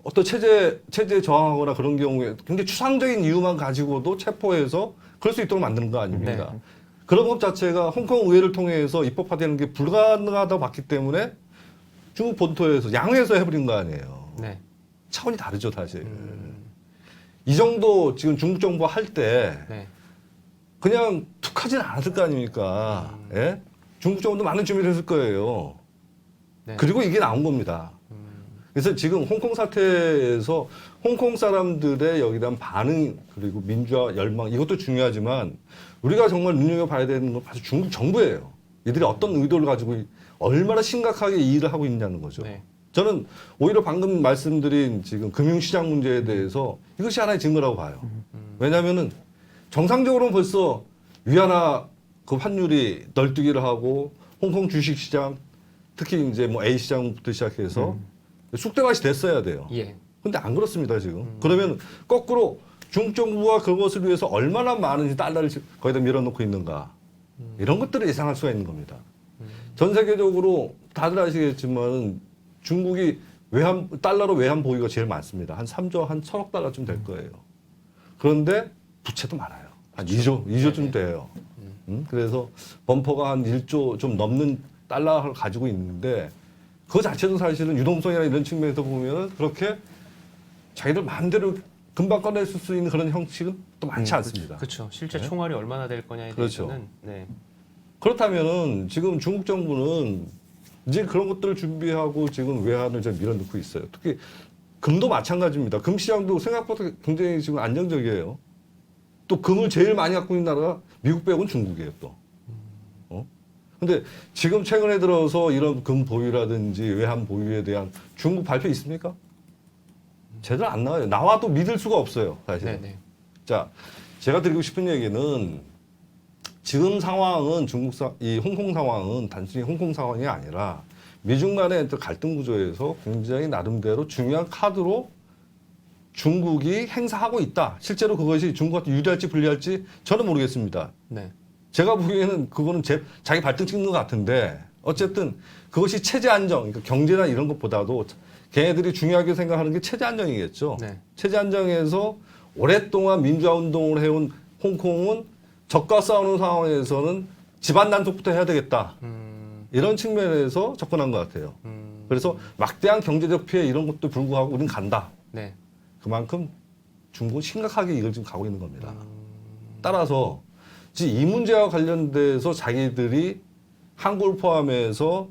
어떤 체제 저항하거나 그런 경우에 굉장히 추상적인 이유만 가지고도 체포해서 그럴 수 있도록 만드는 거 아닙니까? 네. 그런 법 자체가 홍콩 의회를 통해서 입법화되는 게 불가능하다고 봤기 때문에 중국 본토에서 양회에서 해버린 거 아니에요. 네. 차원이 다르죠, 사실. 이 정도 지금 중국 정부 할 때 네. 그냥 툭 하진 않았을 거 아닙니까? 예? 중국 정부도 많은 준비를 했을 거예요. 네. 그리고 이게 나온 겁니다. 그래서 지금 홍콩 사태에서 홍콩 사람들의 여기에 대한 반응 그리고 민주화 열망 이것도 중요하지만 우리가 정말 눈여겨봐야 되는 건 바로 중국 정부예요. 이들이 어떤 의도를 가지고 얼마나 심각하게 이 일을 하고 있냐는 거죠. 네. 저는 오히려 방금 말씀드린 지금 금융시장 문제에 대해서 이것이 하나의 증거라고 봐요. 왜냐하면은 정상적으로는 벌써 위안화 그 환율이 널뛰기를 하고 홍콩 주식시장 특히 이제 뭐 A 시장부터 시작해서 쑥대밭이 됐어야 돼요. 예. 근데 안 그렇습니다, 지금. 그러면 거꾸로 중국 정부가 그것을 위해서 얼마나 많은 달러를 거기다 밀어넣고 있는가. 이런 것들을 예상할 수가 있는 겁니다. 전 세계적으로 다들 아시겠지만 중국이 달러로 외환 보유가 제일 많습니다. 한 3조, 한 1,000억 달러쯤 될 거예요. 그런데 부채도 많아요. 한 2조쯤 돼요. 그래서 범퍼가 한 1조 좀 넘는 달러를 가지고 있는데 그 자체도 사실은 유동성이나 이런 측면에서 보면 그렇게 자기들 마음대로 금방 꺼낼 수 있는 그런 형식은 또 많지 않습니다. 그렇죠. 실제 네. 총알이 얼마나 될 거냐에 그렇죠. 대해서는 네. 그렇다면은 지금 중국 정부는 이제 그런 것들을 준비하고 지금 외환을 좀 밀어넣고 있어요. 특히 금도 마찬가지입니다. 금 시장도 생각보다 굉장히 지금 안정적이에요. 또 금을 제일 많이 갖고 있는 나라가 미국 빼고는 중국이에요, 또. 근데 지금 최근에 들어서 이런 금 보유라든지 외환 보유에 대한 중국 발표 있습니까? 제대로 안 나와요. 나와도 믿을 수가 없어요, 사실. 네네. 자, 제가 드리고 싶은 얘기는 지금 상황은 이 홍콩 상황은 단순히 홍콩 상황이 아니라 미중 간의 갈등 구조에서 굉장히 나름대로 중요한 카드로 중국이 행사하고 있다. 실제로 그것이 중국한테 유리할지 불리할지 저는 모르겠습니다. 네. 제가 보기에는 그거는 자기 발등 찍는 것 같은데 어쨌든 그것이 체제 안정, 그러니까 경제나 이런 것보다도 걔네들이 중요하게 생각하는 게 체제 안정이겠죠. 네. 체제 안정에서 오랫동안 민주화 운동을 해온 홍콩은 적과 싸우는 상황에서는 집안 단속부터 해야 되겠다. 이런 측면에서 접근한 것 같아요. 그래서 막대한 경제적 피해 이런 것도 불구하고 우리는 간다. 네. 그만큼 중국은 심각하게 이걸 지금 가고 있는 겁니다. 따라서 지금 이 문제와 관련돼서 자기들이 한국을 포함해서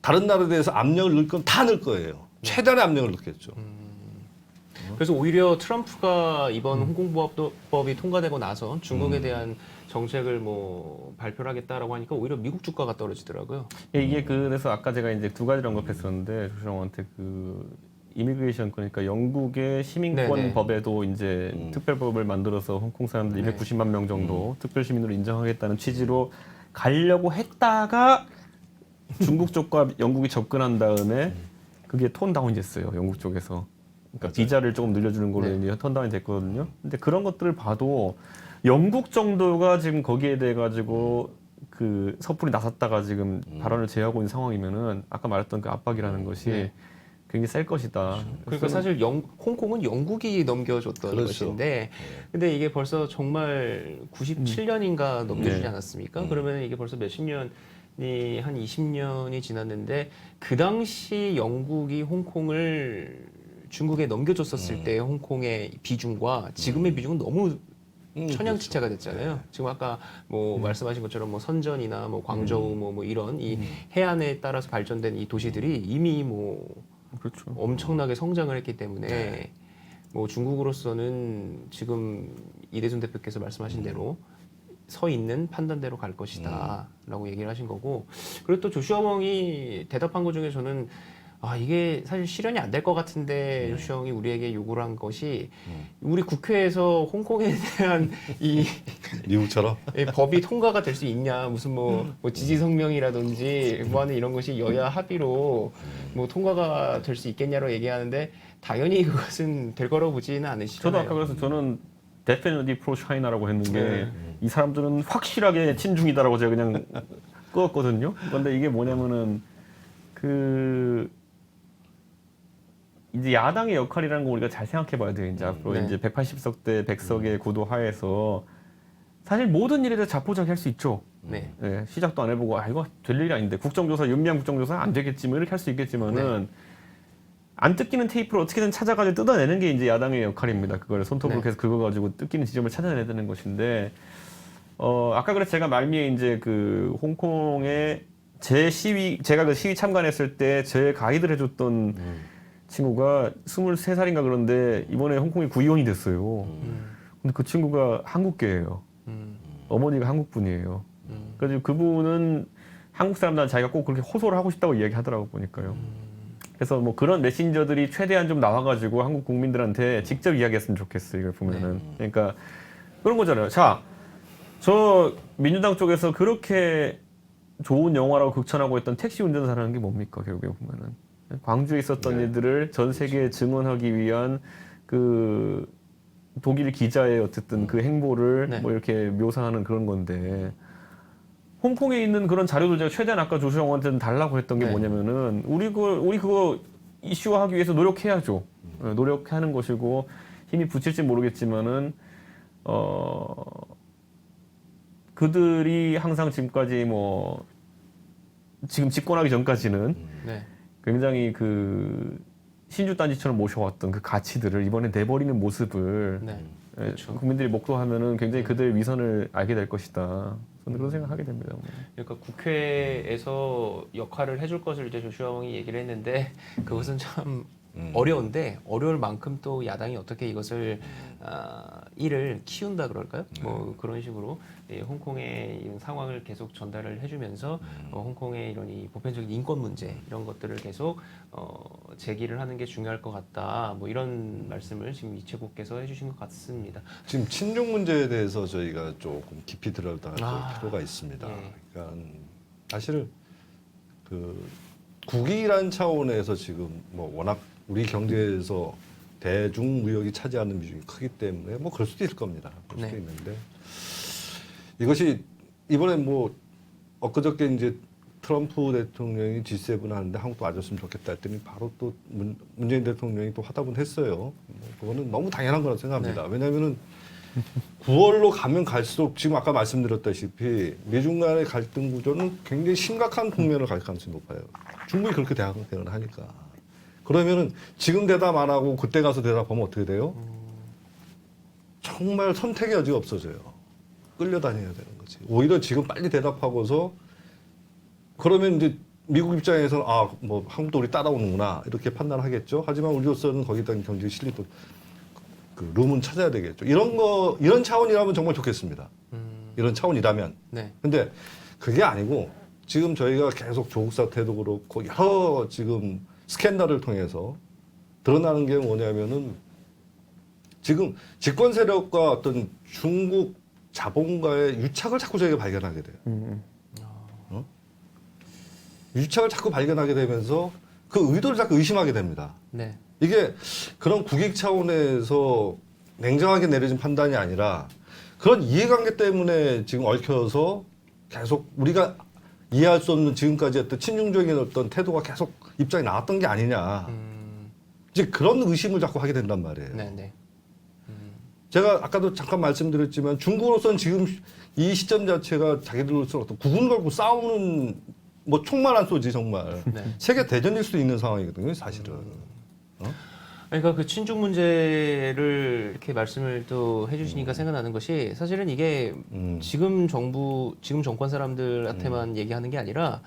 다른 나라에 대해서 압력을 넣을 건 다 넣을 거예요. 최대한의 압력을 넣겠죠. 그래서 오히려 트럼프가 이번 홍콩보안법이 통과되고 나서 중국에 대한 정책을 뭐 발표를 하겠다라고 하니까 오히려 미국 주가가 떨어지더라고요. 이게 그래서 아까 제가 이제 두 가지를 언급했었는데 조정원한테 그 이미그레이션 그러니까 영국의 시민권 네네. 법에도 이제 특별법을 만들어서 홍콩 사람들 네. 290만 명 정도 특별 시민으로 인정하겠다는 취지로 가려고 했다가 중국 쪽과 영국이 접근한 다음에 그게 톤다운이 됐어요. 영국 쪽에서. 그러니까 비자를 조금 늘려주는 걸로 네. 이제 톤다운이 됐거든요. 근데 그런 것들을 봐도 영국 정도가 지금 거기에 대해 가지고 그 섣불리 나섰다가 지금 발언을 제어하고 있는 상황이면은 아까 말했던 그 압박이라는 것이 네. 굉장히 셀 것이다. 그러니까 사실 홍콩은 영국이 넘겨줬던 그렇죠. 것인데, 근데 이게 벌써 정말 97년인가 넘겨주지 네. 않았습니까? 그러면 이게 벌써 몇십 년 한 20년이 지났는데 그 당시 영국이 홍콩을 중국에 넘겨줬었을 때 홍콩의 비중과 지금의 비중은 너무 천양지차가 됐잖아요. 지금 아까 뭐 말씀하신 것처럼 뭐 선전이나 뭐 광저우 뭐 이런 이 해안에 따라서 발전된 이 도시들이 이미 뭐 그렇죠. 엄청나게 성장을 했기 때문에 뭐 중국으로서는 지금 이대준 대표께서 말씀하신 대로 서 있는 판단대로 갈 것이다라고 얘기를 하신 거고, 그리고 또 조슈아 웡이 대답한 것 중에 저는 이게 사실 실현이 안 될 것 같은데 조슈아 웡이 우리에게 요구를 한 것이 우리 국회에서 홍콩에 대한 이 미국처럼 법이 통과가 될 수 있냐, 무슨 뭐 지지 성명이라든지 뭐 하는 이런 것이 여야 합의로 뭐 통과가 될 수 있겠냐로 얘기하는데 당연히 그것은 될 거라고 보지는 저도 않으시잖아요. 아까 그래서 저는 definitely pro China라고 했는 게 네. 이 사람들은 확실하게 친중이다라고 제가 그냥 끄었거든요. 근데 이게 뭐냐면은 이제 야당의 역할이라는 거 우리가 잘 생각해봐야 돼요. 이제 앞으로 네. 이제 180석 대 100석의 구도 하에서 사실 모든 일에 대해서 자포자기할 수 있죠. 네. 예, 시작도 안 해보고 이거 될 일이 아닌데 국정조사 윤미향 국정조사 안 되겠지 뭐 이렇게 할 수 있겠지만은 안 뜯기는 테이프를 어떻게든 찾아가지고 뜯어내는 게 이제 야당의 역할입니다. 그걸 손톱으로 네. 계속 긁어가지고 뜯기는 지점을 찾아내야 되는 것인데 아까 그래서 제가 말미에 이제 그 홍콩의 제가 그 시위 참관했을 때 제 가이드를 해줬던 친구가 23살인가 그런데 이번에 홍콩에 구의원이 됐어요. 근데 그 친구가 한국계예요. 어머니가 한국분이에요. 그래서 그분은 한국 사람들한테 자기가 꼭 그렇게 호소를 하고 싶다고 이야기하더라고 보니까요. 그래서 뭐 그런 메신저들이 최대한 좀 나와가지고 한국 국민들한테 직접 이야기했으면 좋겠어요. 이걸 보면은. 그러니까 그런 거잖아요. 자, 저 민주당 쪽에서 그렇게 좋은 영화라고 극찬하고 있던 택시 운전사라는 게 뭡니까? 결국에 보면은 광주에 있었던 일들을 전 세계에 증언하기 위한 그 독일 기자의 어쨌든 그 행보를 네. 뭐 이렇게 묘사하는 그런 건데 홍콩에 있는 그런 자료들 제가 최대한 아까 조수영 의원한테는 달라고 했던 게 네. 뭐냐면은 우리 그거 이슈화하기 위해서 노력해야죠. 노력하는 것이고 힘이 붙일지 모르겠지만은 그들이 항상 지금까지 뭐 지금 집권하기 전까지는 네. 굉장히 그 신주단지처럼 모셔왔던 그 가치들을 이번에 내버리는 모습을 네. 국민들이 목도하면은 굉장히 그들의 위선을 알게 될 것이다. 저는 그런 생각하게 됩니다. 그러니까 국회에서 역할을 해줄 것을 이제 조슈아 웡이 얘기를 했는데 그것은 참 어려운데 어려울 만큼 또 야당이 어떻게 이것을 일을 키운다 그럴까요? 뭐 그런 식으로 홍콩의 이런 상황을 계속 전달을 해주면서 홍콩의 이런 이 보편적인 인권 문제 이런 것들을 계속 제기를 하는 게 중요할 것 같다. 뭐 이런 말씀을 지금 이채국께서 해주신 것 같습니다. 지금 친중 문제에 대해서 저희가 조금 깊이 들어갈 필요가 있습니다. 예. 그러니까 사실 그 국익이라는 차원에서 지금 뭐 워낙 우리 경제에서 대중 무역이 차지하는 비중이 크기 때문에 뭐 그럴 수도 있을 겁니다. 그럴 수도 네. 있는데 이것이 이번에 뭐 엊그저께 이제 트럼프 대통령이 G7 하는데 한국도 와줬으면 좋겠다 했더니 바로 또 문재인 대통령이 또 화답은 했어요. 뭐 그거는 너무 당연한 거라 생각합니다. 왜냐하면은 9월로 가면 갈수록 지금 아까 말씀드렸다시피 미중 간의 갈등 구조는 굉장히 심각한 국면을 갈 가능성이 높아요. 충분히 그렇게 대응을 하니까. 그러면은 지금 대답 안 하고 그때 가서 대답하면 어떻게 돼요? 정말 선택의 여지가 없어져요. 끌려다녀야 되는 거지. 오히려 지금 빨리 대답하고서 그러면 이제 미국 입장에서는 뭐 한국도 우리 따라오는구나 이렇게 판단하겠죠. 하지만 우리로서는 거기다 경제 실리도 그 룸은 찾아야 되겠죠. 이런 차원이라면 정말 좋겠습니다. 이런 차원이라면. 네. 근데 그게 아니고 지금 저희가 계속 조국 사태도 그렇고 여러 지금 스캔들을 통해서 드러나는 게 뭐냐면은 지금 집권 세력과 어떤 중국 자본가의 유착을 자꾸 저희가 발견하게 돼요. 유착을 자꾸 발견하게 되면서 그 의도를 자꾸 의심하게 됩니다. 네. 이게 그런 국익 차원에서 냉정하게 내려진 판단이 아니라 그런 이해관계 때문에 지금 얽혀서 계속 우리가 이해할 수 없는 지금까지 어떤 친중적인 어떤 태도가 계속 입장이 나왔던 게 아니냐. 이제 그런 의심을 자꾸 하게 된단 말이에요. 네. 네. 제가 아까도 잠깐 말씀드렸지만 중국으로서는 지금 이 시점 자체가 자기들로서 어떤 국군 갖고 싸우는 뭐 총만 안 쏘지 정말 네. 세계 대전일 수도 있는 상황이거든요, 사실은. 그러니까 그 친중 문제를 이렇게 말씀을 또 해주시니까 생각나는 것이 사실은 이게 지금 정권 사람들한테만 얘기하는 게 아니라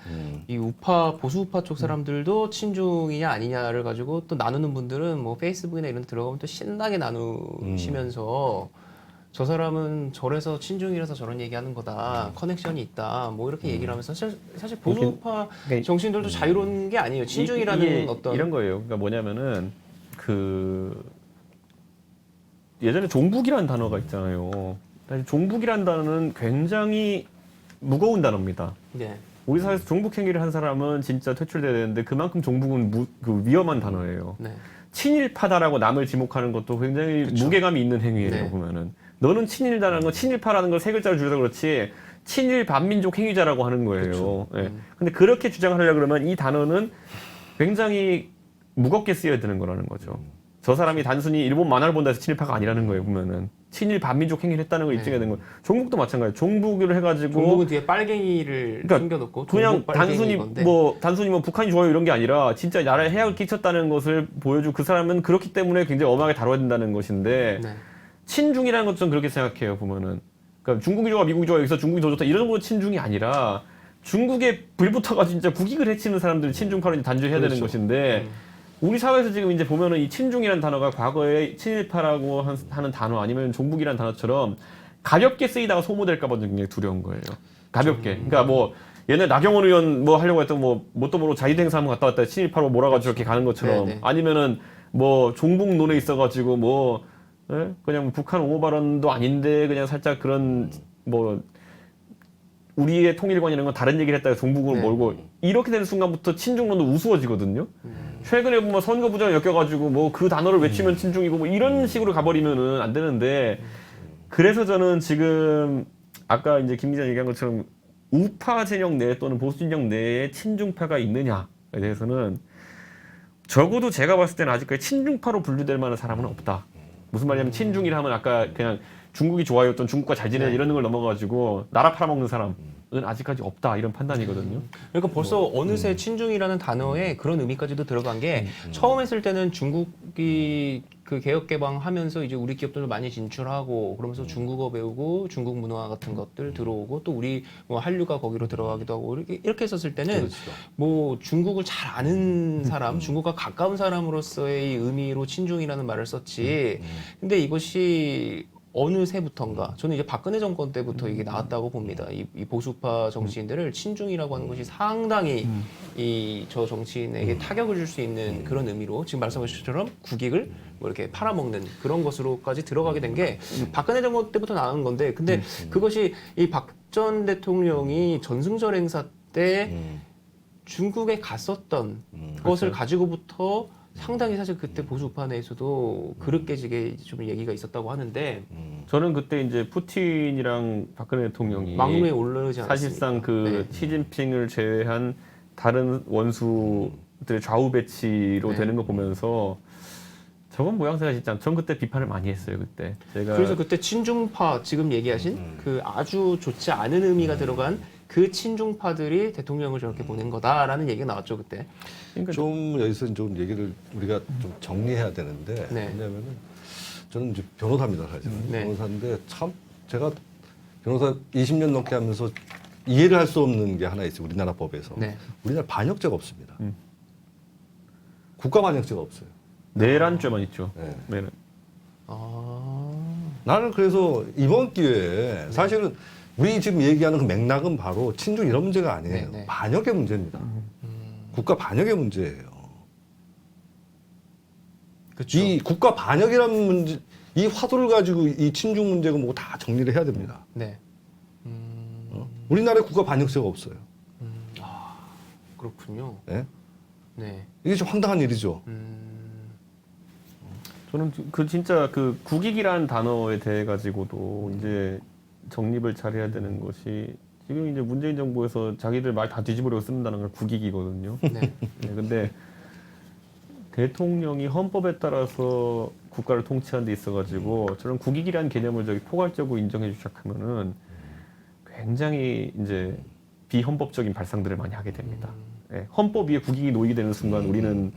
이 우파 보수 우파 쪽 사람들도 친중이냐 아니냐를 가지고 또 나누는 분들은 뭐 페이스북이나 이런 데 들어가면 또 신나게 나누시면서 저 사람은 저래서 친중이라서 저런 얘기하는 거다 커넥션이 있다 뭐 이렇게 얘기를 하면서 사실 보수 우파 그러니까 정치인들도 자유로운 게 아니에요. 친중이라는 이게 어떤 이런 거예요. 그러니까 뭐냐면은 예전에 종북이라는 단어가 있잖아요. 사실 종북이라는 단어는 굉장히 무거운 단어입니다. 네. 우리 사회에서 종북 행위를 한 사람은 진짜 퇴출돼야 되는데 그만큼 종북은 위험한 단어예요. 네. 친일파다라고 남을 지목하는 것도 굉장히 그쵸. 무게감이 있는 행위예요. 네. 보면은 너는 친일다라는 건 친일파라는 걸 세 글자로 줄여서 그렇지 친일 반민족 행위자라고 하는 거예요. 예. 근데 그렇게 주장하려고 그러면 이 단어는 굉장히 무겁게 쓰여야 되는 거라는 거죠. 저 사람이 단순히 일본 만화를 본다 해서 친일파가 아니라는 거예요. 보면은 친일 반민족 행위를 했다는 걸 입증해야 되는 거예요. 종북도 마찬가지예요. 종북을 해가지고 종북은 뒤에 빨갱이를 그러니까 숨겨놓고 그냥 종북 빨갱이인 단순히 건데. 단순히 북한이 좋아요 이런 게 아니라 진짜 나라에 해악을 끼쳤다는 것을 보여주고 그 사람은 그렇기 때문에 굉장히 엄하게 다뤄야 된다는 것인데 네. 친중이라는 것좀 그렇게 생각해요. 보면은 그러니까 중국이 좋아 미국이 좋아 여기서 중국이 더 좋다 이런 거 친중이 아니라 중국에 불붙어가 진짜 국익을 해치는 사람들을 친중파로 단죄해야 되는 그렇죠. 것인데 우리 사회에서 지금 이제 보면은 이 친중이라는 단어가 과거에 친일파라고 하는 단어 아니면 종북이라는 단어처럼 가볍게 쓰이다가 소모될까봐 굉장히 두려운 거예요. 가볍게. 그러니까 뭐 얘네 나경원 의원 뭐 하려고 했던 뭐 뭣도 모르고 자유대 행사 한번 갔다 왔다 친일파로 몰아가지고 이렇게 가는 것처럼 네네. 아니면은 뭐 종북 논에 있어가지고 뭐 예? 그냥 북한 옹호 발언도 아닌데 그냥 살짝 그런 뭐 우리의 통일관이라는 건 다른 얘기를 했다가 종북을 네. 몰고 이렇게 되는 순간부터 친중론도 우스워지거든요. 최근에 보면 선거 부정에 엮여가지고 뭐 그 단어를 외치면 친중이고 뭐 이런 식으로 가버리면은 안 되는데 그래서 저는 지금 아까 이제 김 기자 얘기한 것처럼 우파 진영 내 또는 보수 진영 내에 친중파가 있느냐에 대해서는 적어도 제가 봤을 때는 아직까지 친중파로 분류될 만한 사람은 없다. 무슨 말이냐면 친중이라 하면 아까 그냥 중국이 좋아요던 중국과 잘 지내야 이런 걸 넘어가지고 나라 팔아먹는 사람은 아직까지 없다 이런 판단이거든요. 그러니까 벌써 어느새 친중이라는 단어에 그런 의미까지도 들어간 게 처음 했을 때는 중국이 그 개혁 개방하면서 이제 우리 기업들도 많이 진출하고 그러면서 중국어 배우고 중국 문화 같은 것들 들어오고 또 우리 뭐 한류가 거기로 들어가기도 하고 이렇게 했었을 때는 그렇죠. 뭐 중국을 잘 아는 사람, 중국과 가까운 사람으로서의 이 의미로 친중이라는 말을 썼지. 근데 이것이 어느새부턴가 저는 이제 박근혜 정권 때부터 이게 나왔다고 봅니다. 이 보수파 정치인들을 친중이라고 하는 것이 상당히 이 저 정치인에게 타격을 줄 수 있는 그런 의미로 지금 말씀하신 것처럼 국익을 뭐 이렇게 팔아먹는 그런 것으로까지 들어가게 된 게 박근혜 정권 때부터 나온 건데 근데 그것이 이 박 전 대통령이 전승절 행사 때 중국에 갔었던 것을 가지고부터 상당히 사실 그때 보수파 내에서도 그릇 깨지게 좀 얘기가 있었다고 하는데 저는 그때 이제 푸틴이랑 박근혜 대통령이 막루에 오르지 않았습니까? 사실상 그 네. 시진핑을 제외한 다른 원수들의 좌우 배치로 네. 되는 거 보면서 저건 모양새가 진짜 전 그때 비판을 많이 했어요 그때 제가 그래서 그때 친중파 지금 얘기하신 그 아주 좋지 않은 의미가 들어간 그 친중파들이 대통령을 저렇게 보낸 거다라는 얘기가 나왔죠 그때. 그러니까 좀 여기서 좀 얘기를 우리가 좀 정리해야 되는데 네. 왜냐하면은 저는 이제 변호사입니다 사실 네. 변호사인데 참 제가 변호사 20년 넘게 하면서 이해를 할 수 없는 게 하나 있어요 우리나라 법에서 네. 우리나라 반역죄가 없습니다 국가 반역죄가 없어요 내란죄만 있죠. 네. 내란. 나는 그래서 이번 기회에 사실은 우리 지금 얘기하는 그 맥락은 바로 친중 이런 문제가 아니에요 네, 네. 반역의 문제입니다 국가 반역의 문제예요 그렇죠. 이 국가 반역이라는 문제, 이 화두를 가지고 이 친중 문제가 뭐고 다 정리를 해야 됩니다. 네. 우리나라에 국가 반역죄가 없어요. 그렇군요. 네? 네. 이게 좀 황당한 일이죠. 저는 그 진짜 그 국익이라는 단어에 대해 가지고도 이제 정립을 잘해야 되는 것이 지금 이제 문재인 정부에서 자기들 말 다 뒤집으려고 쓴다는 걸 국익이거든요. 네. 네, 근데 대통령이 헌법에 따라서 국가를 통치하는 데 있어가지고 저런 국익이라는 개념을 저기 포괄적으로 인정해주기 시작하면은 굉장히 이제 비헌법적인 발상들을 많이 하게 됩니다. 예, 헌법 위에 국익이 놓이게 되는 순간 우리는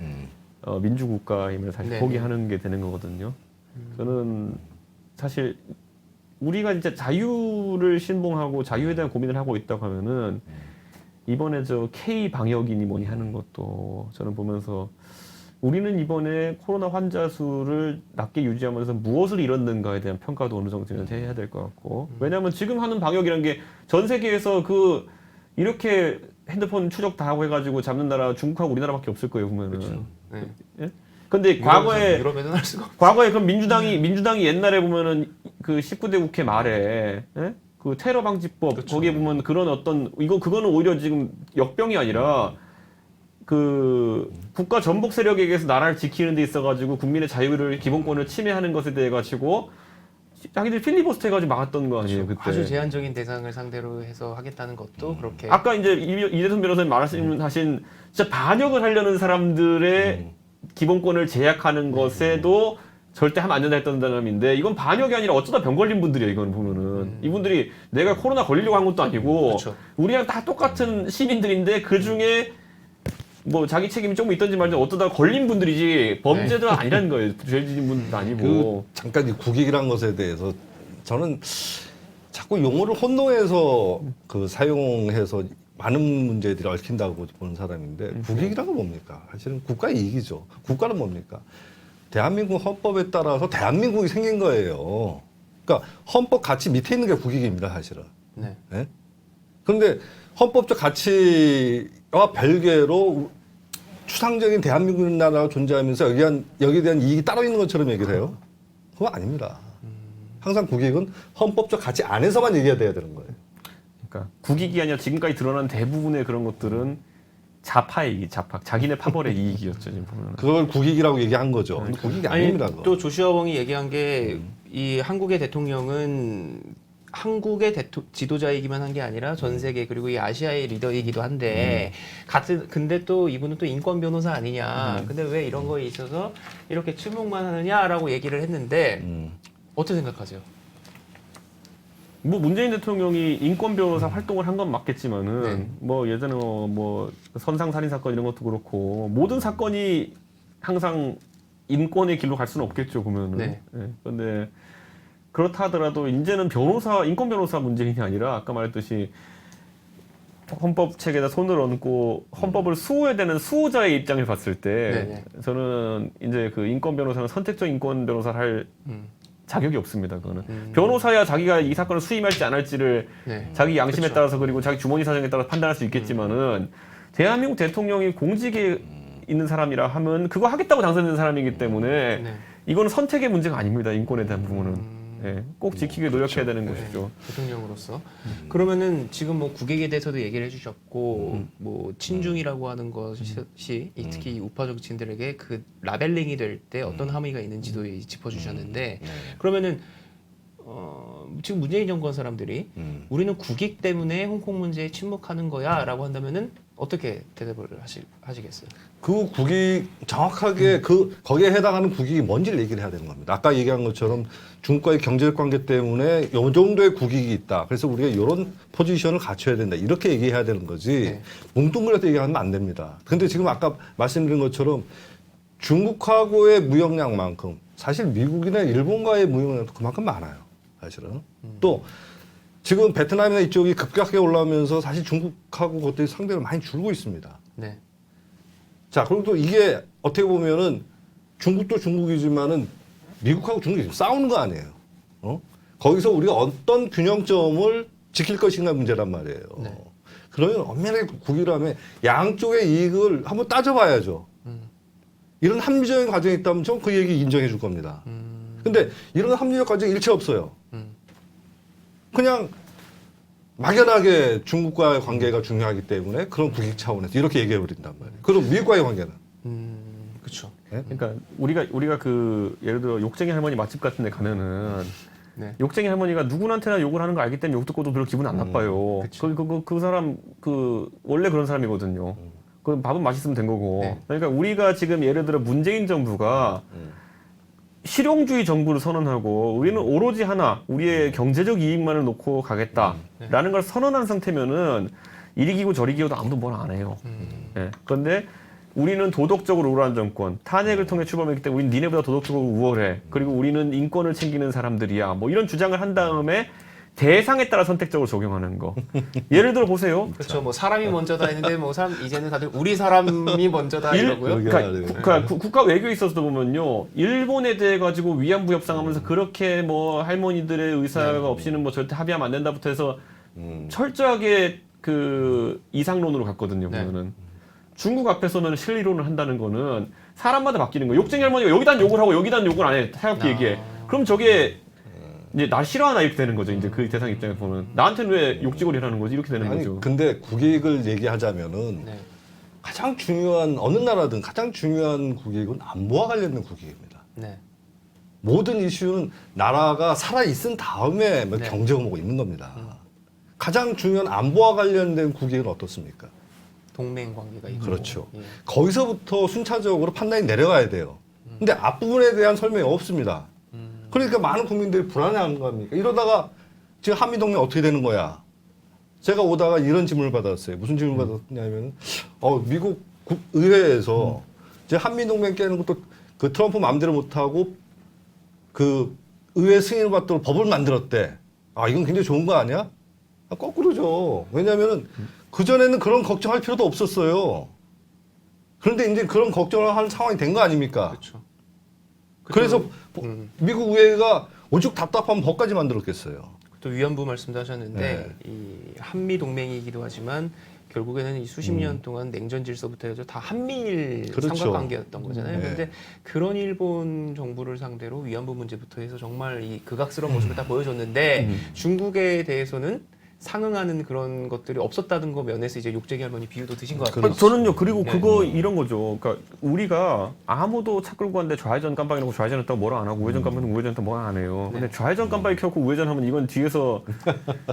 민주국가임을 사실 네. 포기하는 게 되는 거거든요. 저는 사실 우리가 이제 자유를 신봉하고 자유에 대한 고민을 하고 있다고 하면은 이번에 저 K 방역이니 뭐니 하는 것도 저는 보면서 우리는 이번에 코로나 환자 수를 낮게 유지하면서 무엇을 잃었는가에 대한 평가도 어느 정도는 해야 될 것 같고 왜냐하면 지금 하는 방역이라는 게 전 세계에서 그 이렇게 핸드폰 추적 다 하고 해가지고 잡는 나라 중국하고 우리나라밖에 없을 거예요 보면은. 그렇죠. 네. 예? 근데 과거에 유럽에서는 할 수가 없어요. 과거에 그럼 민주당이 옛날에 보면은 그 19대 국회 말에 예? 그 테러 방지법 그렇죠. 거기에 보면 그런 어떤 그거는 오히려 지금 역병이 아니라 그 국가 전복 세력에게서 나라를 지키는 데 있어가지고 국민의 자유를 기본권을 침해하는 것에 대해 가지고 자기들 필리버스터 해가지고 막았던 거 아니에요 그때. 아주 제한적인 대상을 상대로 해서 하겠다는 것도 그렇게 아까 이제 이재선 변호사님 말씀하신 진짜 반역을 하려는 사람들의 기본권을 제약하는 것에도 절대 하면 안 된다 했던 사람인데 이건 반역이 아니라 어쩌다 병 걸린 분들이에요 이건 보면은 이분들이 내가 코로나 걸리려고 한 것도 아니고 그렇죠. 우리랑 다 똑같은 시민들인데 그 중에 뭐 자기 책임이 조금 있던지 말든지 어쩌다 걸린 분들이지 범죄자는 아니라는 거예요 죄 지은 분도 아니고 잠깐 이 국익이라는 것에 대해서 저는 자꾸 용어를 혼동해서 그 사용해서 많은 문제들이 얽힌다고 보는 사람인데 국익이란 건 뭡니까? 사실은 국가의 이익이죠. 국가는 뭡니까? 대한민국 헌법에 따라서 대한민국이 생긴 거예요. 그러니까 헌법 가치 밑에 있는 게 국익입니다, 사실은. 네. 네? 그런데 헌법적 가치와 별개로 추상적인 대한민국 나라가 존재하면서 여기에 대한 이익이 따로 있는 것처럼 얘기를 해요. 그거 아닙니다. 항상 국익은 헌법적 가치 안에서만 얘기해야 되는 거예요. 그러니까 국익이 아니라 지금까지 드러난 대부분의 그런 것들은 자파의 이익, 자기네 파벌의 이익이었죠 지금 보면. 그걸 국익이라고 얘기한 거죠. 근데 국익이 아닙니다. 그거. 또 조슈아 웡이 얘기한 게 이 한국의 대통령은 한국의 지도자이기만 한 게 아니라 전 세계 그리고 이 아시아의 리더이기도 한데 근데 또 이분은 또 인권 변호사 아니냐. 근데 왜 이런 거에 있어서 이렇게 침묵만 하느냐라고 얘기를 했는데 어떻게 생각하세요? 뭐 문재인 대통령이 인권 변호사 활동을 한 건 맞겠지만은 네. 뭐 예전에 뭐 선상 살인 사건 이런 것도 그렇고 모든 사건이 항상 인권의 길로 갈 수는 없겠죠 보면은. 네. 예. 그런데 그렇다 하더라도 이제는 인권 변호사 문제인이 아니라 아까 말했듯이 헌법 책에다 손을 얹고 헌법을 수호해야 되는 수호자의 입장을 봤을 때 네네. 저는 이제 그 인권 변호사는 선택적 인권 변호사를 할 자격이 없습니다. 그거는 변호사야 자기가 이 사건을 수임할지 안 할지를 네. 자기 양심에 그쵸. 따라서 그리고 자기 주머니 사정에 따라서 판단할 수 있겠지만은 대한민국 대통령이 공직에 있는 사람이라 하면 그거 하겠다고 당선된 사람이기 때문에 네. 이거는 선택의 문제가 아닙니다. 인권에 대한 부분은 예, 꼭 지키게 노력해야 되는 것이죠. 대통령으로서 그러면은 지금 뭐 국익에 대해서도 얘기를 해주셨고 뭐 친중이라고 하는 것이 특히 우파 정치인들에게 그 라벨링이 될 때 어떤 함의가 있는지도 짚어주셨는데 그러면은 지금 문재인 정권 사람들이 우리는 국익 때문에 홍콩 문제에 침묵하는 거야라고 한다면은 어떻게 대답을 하시겠어요? 그 국익 정확하게 거기에 해당하는 국익이 뭔지를 얘기를 해야 되는 겁니다. 아까 얘기한 것처럼 중국과의 경제적 관계 때문에 이 정도의 국익이 있다. 그래서 우리가 이런 포지션을 갖춰야 된다. 이렇게 얘기해야 되는 거지. 네. 뭉뚱그려서 얘기하면 안 됩니다. 근데 지금 아까 말씀드린 것처럼 중국하고의 무역량만큼 사실 미국이나 일본과의 무역량도 그만큼 많아요. 사실은. 또 지금 베트남이나 이쪽이 급격하게 올라오면서 사실 중국하고 그것들이 상대로 많이 줄고 있습니다. 네. 자, 그리고 또 이게 어떻게 보면은 중국도 중국이지만은 미국하고 중국이 지금 싸우는 거 아니에요. 거기서 우리가 어떤 균형점을 지킬 것인가 문제란 말이에요. 네. 그러면 엄연하게 국익이라면 양쪽의 이익을 한번 따져봐야죠. 이런 합리적인 과정이 있다면 전 그 얘기 인정해 줄 겁니다. 근데 이런 합리적 과정이 일체 없어요. 그냥 막연하게 중국과의 관계가 중요하기 때문에 그런 국익 차원에서 이렇게 얘기해 버린단 말이에요. 그럼 미국과의 관계는? 그렇죠. 그러니까 우리가 그 예를 들어 욕쟁이 할머니 맛집 같은 데 가면은 네. 욕쟁이 할머니가 누구한테나 욕을 하는 거 알기 때문에 욕 듣고도 별로 기분 안 나빠요. 그 사람 원래 그런 사람이거든요. 그 밥은 맛있으면 된 거고. 네. 그러니까 우리가 지금 예를 들어 문재인 정부가 실용주의 정부를 선언하고 우리는 오로지 하나 우리의 경제적 이익만을 놓고 가겠다라는 걸 선언한 상태면은 이리 기고 저리 기고도 아무도 뭘 안 해요. 예. 그런데 우리는 도덕적으로 우월한 정권, 탄핵을 통해 출범했기 때문에 우리는 니네보다 도덕적으로 우월해. 그리고 우리는 인권을 챙기는 사람들이야. 뭐 이런 주장을 한 다음에 대상에 따라 선택적으로 적용하는 거. 예를 들어 보세요. 그렇죠. 뭐 사람이 먼저다 했는데 뭐 사람 이제는 다들 우리 사람이 먼저다 이러고요. 그러니까 국가 외교에 있어서도 보면요, 일본에 대해 가지고 위안부 협상하면서 그렇게 뭐 할머니들의 의사가 없이는 뭐 절대 합의하면 안 된다부터 해서 철저하게 그 이상론으로 갔거든요. 네. 보면은 중국 앞에서는 실리론을 한다는 거는 사람마다 바뀌는 거예요. 욕쟁이 할머니가 여기다 욕을 하고 여기다 욕을 안 해. 차갑게 얘기해. 그럼 저게 이제 날 싫어하나 이렇게 되는 거죠. 이제 그 대상 입장에서 보면 나한테는 왜 욕지거리 하는 거지 이렇게 되는 아니 거죠. 근데 국익을 얘기하자면은 네. 가장 중요한 어느 나라든 가장 중요한 국익은 안보와 관련된 국익입니다. 네. 모든 이슈는 나라가 살아 있은 다음에 뭐 네. 경제가 뭐고 있는 겁니다. 가장 중요한 안보와 관련된 국익은 어떻습니까? 동맹 관계가 있고. 그렇죠. 예. 거기서부터 순차적으로 판단이 내려가야 돼요. 근데 앞부분에 대한 설명이 없습니다. 그러니까 많은 국민들이 불안해하는 겁니까? 이러다가 지금 한미동맹 어떻게 되는 거야? 제가 오다가 이런 질문을 받았어요. 무슨 질문을 받았냐면, 미국 의회에서 이제 한미동맹 깨는 것도 그 트럼프 마음대로 못하고 그 의회 승인을 받도록 법을 만들었대. 이건 굉장히 좋은 거 아니야? 거꾸로죠. 왜냐면은 그전에는 그런 걱정할 필요도 없었어요. 그런데 이제 그런 걱정을 하는 상황이 된 거 아닙니까? 그렇죠. 그래서 미국 의회가 오죽 답답한 법까지 만들었겠어요. 또 위안부 말씀도 하셨는데 네. 이 한미 동맹이기도 하지만 결국에는 이 수십 년 동안 냉전 질서부터 해서 다 한미일 그렇죠. 삼각관계였던 거잖아요. 네. 그런데 그런 일본 정부를 상대로 위안부 문제부터 해서 정말 이 극악스러운 모습을 다 보여줬는데 중국에 대해서는 상응하는 그런 것들이 없었다는 거 면에서 이제 욕쟁이 할머니 비유도 드신 것 같아요. 저는요, 그리고 네. 그거 이런 거죠. 그러니까 우리가 아무도 차 끌고 갔는데 좌회전 깜빡이 놓고 좌회전 했다고 뭐라 안 하고 우회전 깜빡이 놓고 우회전 했다고 뭐라 안 해요. 근데 좌회전 깜빡이 켜고 우회전 하면 이건 뒤에서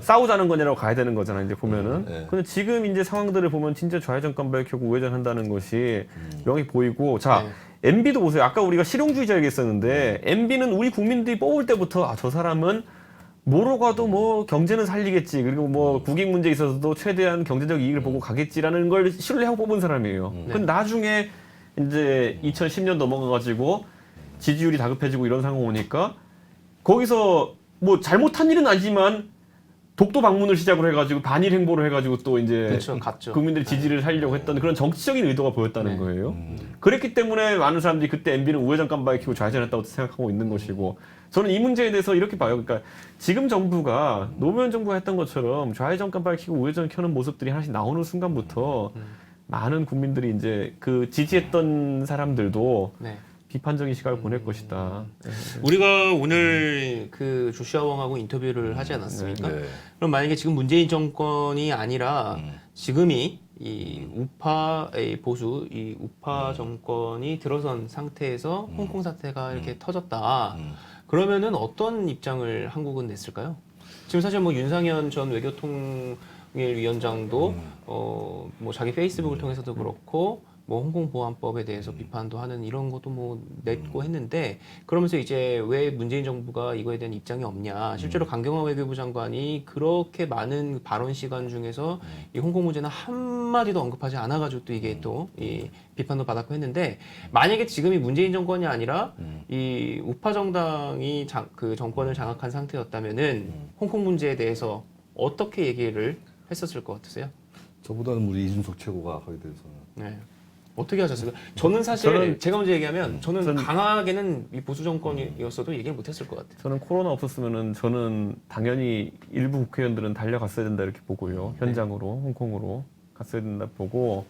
싸우자는 거냐라고 가야 되는 거잖아요. 이제 보면은. 네. 근데 지금 이제 상황들을 보면 진짜 좌회전 깜빡이 켜고 우회전 한다는 것이 명확히 보이고, 자, MB도 보세요. 아까 우리가 실용주의자 얘기했었는데 MB는 우리 국민들이 뽑을 때부터 저 사람은 뭐로 가도 뭐 경제는 살리겠지, 그리고 뭐 국익 문제에 있어서도 최대한 경제적 이익을 보고 가겠지라는 걸 신뢰하고 뽑은 사람이에요. 근데 나중에 이제 2010년 넘어가가지고 지지율이 다급해지고 이런 상황 오니까 거기서 뭐 잘못한 일은 아니지만 독도 방문을 시작으로 해가지고 반일 행보를 해가지고 또 이제 그렇죠, 갔죠. 국민들의 지지를 살리려고 했던 그런 정치적인 의도가 보였다는 네. 거예요. 그랬기 때문에 많은 사람들이 그때 MB는 우회전 깜빡이 켜고 좌회전했다고 생각하고 있는 것이고, 저는 이 문제에 대해서 이렇게 봐요. 그러니까 지금 정부가 노무현 정부가 했던 것처럼 좌회전 깜빡이 켜고 우회전 켜는 모습들이 하나씩 나오는 순간부터 많은 국민들이 이제 그 지지했던 사람들도 네. 비판적인 시각을 보낼 것이다. 우리가 오늘 그 조슈아 웡하고 인터뷰를 하지 않았습니까? 네. 그럼 만약에 지금 문재인 정권이 아니라 지금이 이 우파의 보수, 이 우파 정권이 들어선 상태에서 홍콩 사태가 이렇게 터졌다. 그러면은 어떤 입장을 한국은 냈을까요? 지금 사실 뭐 윤상현 전 외교통일위원장도 뭐 자기 페이스북을 통해서도 그렇고 뭐 홍콩 보안법에 대해서 비판도 하는 이런 것도 뭐 냈고 했는데, 그러면서 이제 왜 문재인 정부가 이거에 대한 입장이 없냐, 실제로 강경화 외교부 장관이 그렇게 많은 발언 시간 중에서 이 홍콩 문제는 한마디도 언급하지 않아가지고 또 이게 또 이 비판도 받았고 했는데, 만약에 지금이 문재인 정권이 아니라 이 우파 정당이 그 정권을 장악한 상태였다면은 홍콩 문제에 대해서 어떻게 얘기를 했었을 것 같으세요? 저보다는 우리 이준석 최고가 거기에 대해서는. 네. 어떻게 하셨을까요? 저는 사실 저는- 제가 먼저 얘기하면 저는 강하게는 이 보수 정권이었어도 얘기를 못했을 것 같아요. 저는 코로나 없었으면은 저는 당연히 일부 국회의원들은 달려갔어야 된다 이렇게 보고요. 현장으로, 홍콩으로 갔어야 된다 보고,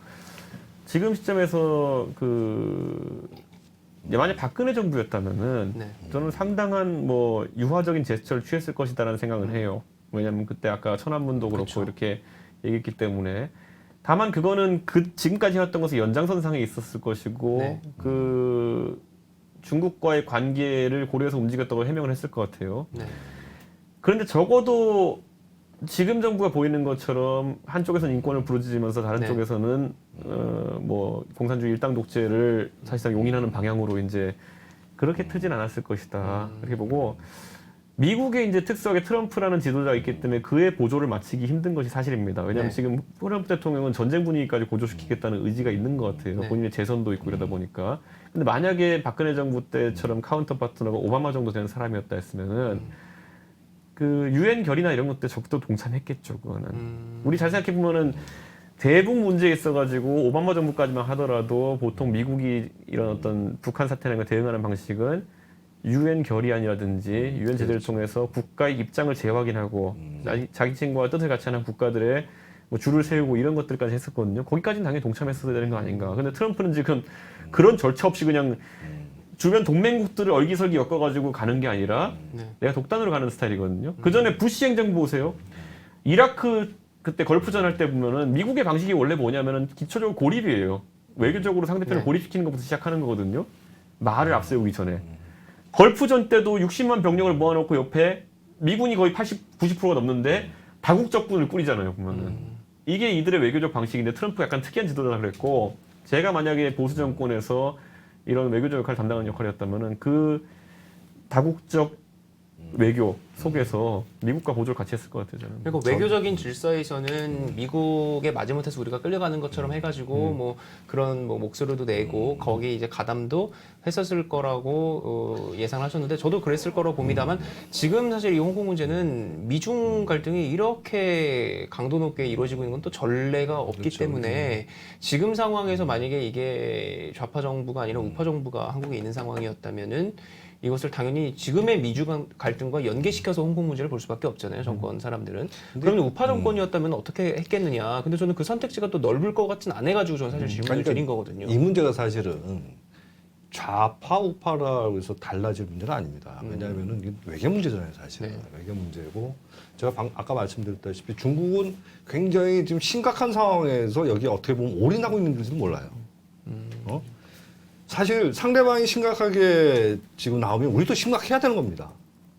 지금 시점에서 이제 만약 박근혜 정부였다면은 네. 저는 상당한 뭐 유화적인 제스처를 취했을 것이다라는 생각을 해요. 왜냐하면 그때 아까 천안문도 그렇고 그쵸. 이렇게 얘기했기 때문에. 다만 그거는 지금까지 해왔던 것의 연장선상에 있었을 것이고, 네. 중국과의 관계를 고려해서 움직였다고 해명을 했을 것 같아요. 네. 그런데 적어도 지금 정부가 보이는 것처럼 한쪽에서는 인권을 부르짖으면서 다른 네. 쪽에서는 뭐 공산주의 일당 독재를 사실상 용인하는 방향으로 이제 그렇게 트진 않았을 것이다. 이렇게 보고 미국의 이제 특수하게 트럼프라는 지도자가 있기 때문에 그의 보조를 맞추기 힘든 것이 사실입니다. 왜냐하면 네. 지금 트럼프 대통령은 전쟁 분위기까지 고조시키겠다는 의지가 있는 것 같아요. 네. 본인의 재선도 있고 이러다 보니까. 근데 만약에 박근혜 정부 때처럼 카운터 파트너가 오바마 정도 되는 사람이었다 했으면은 그 유엔 결의나 이런 것들 적극도 동참했겠죠. 그거는 우리 잘 생각해 보면은 대북 문제에 있어가지고 오바마 정부까지만 하더라도 보통 미국이 이런 어떤 북한 사태나 이런 거 대응하는 방식은 유엔 결의안이라든지 유엔 제재를 통해서 국가의 입장을 재확인하고 자기 친구와 뜻을 같이 하는 국가들의 뭐 줄을 세우고 이런 것들까지 했었거든요. 거기까지는 당연히 동참했어야 되는 거 아닌가. 근데 트럼프는 지금 그런 절차 없이 그냥 주변 동맹국들을 얼기설기 엮어가지고 가는 게 아니라 네. 내가 독단으로 가는 스타일이거든요. 그 전에 부시 행정부 보세요. 이라크 그때 걸프전 할 때 보면은 미국의 방식이 원래 뭐냐면은 기초적으로 고립이에요. 외교적으로 상대편을 네. 고립시키는 것부터 시작하는 거거든요. 말을 앞세우기 전에. 걸프전 때도 60만 병력을 모아놓고 옆에 미군이 거의 80, 90%가 넘는데 다국적군을 꾸리잖아요. 보면은 이게 이들의 외교적 방식인데 트럼프가 약간 특이한 지도자라 그랬고 제가 만약에 보수 정권에서 이런 외교적 역할을 담당하는 역할이었다면은 그 다국적 외교 속에서 미국과 보조를 같이 했을 것 같아요. 저는. 그리고 외교적인 질서에서는 미국의 마지못해서 우리가 끌려가는 것처럼 해가지고 뭐 그런 뭐 목소리도 내고 거기 이제 가담도 했었을 거라고 예상하셨는데 저도 그랬을 거라고 봅니다만 지금 사실 이 홍콩 문제는 미중 갈등이 이렇게 강도 높게 이루어지고 있는 건 또 전례가 없기 그렇죠. 때문에 지금 상황에서 만약에 이게 좌파 정부가 아니라 우파 정부가 한국에 있는 상황이었다면은 이것을 당연히 지금의 미주 갈등과 연계시켜서 홍콩 문제를 볼 수밖에 없잖아요. 정권 사람들은. 그러면 우파 정권이었다면 어떻게 했겠느냐. 근데 저는 그 선택지가 또 넓을 것 같진 않아가지고 저는 사실 질문을 그러니까 드린 거거든요. 이 문제가 사실은 좌파 우파라고 해서 달라질 문제는 아닙니다. 왜냐하면은 이게 외교 문제잖아요, 사실은. 네. 외교 문제고 제가 아까 말씀드렸다시피 중국은 굉장히 지금 심각한 상황에서 여기 어떻게 보면 올인하고 있는지도 몰라요. 어? 사실 상대방이 심각하게 지금 나오면 우리도 심각해야 되는 겁니다.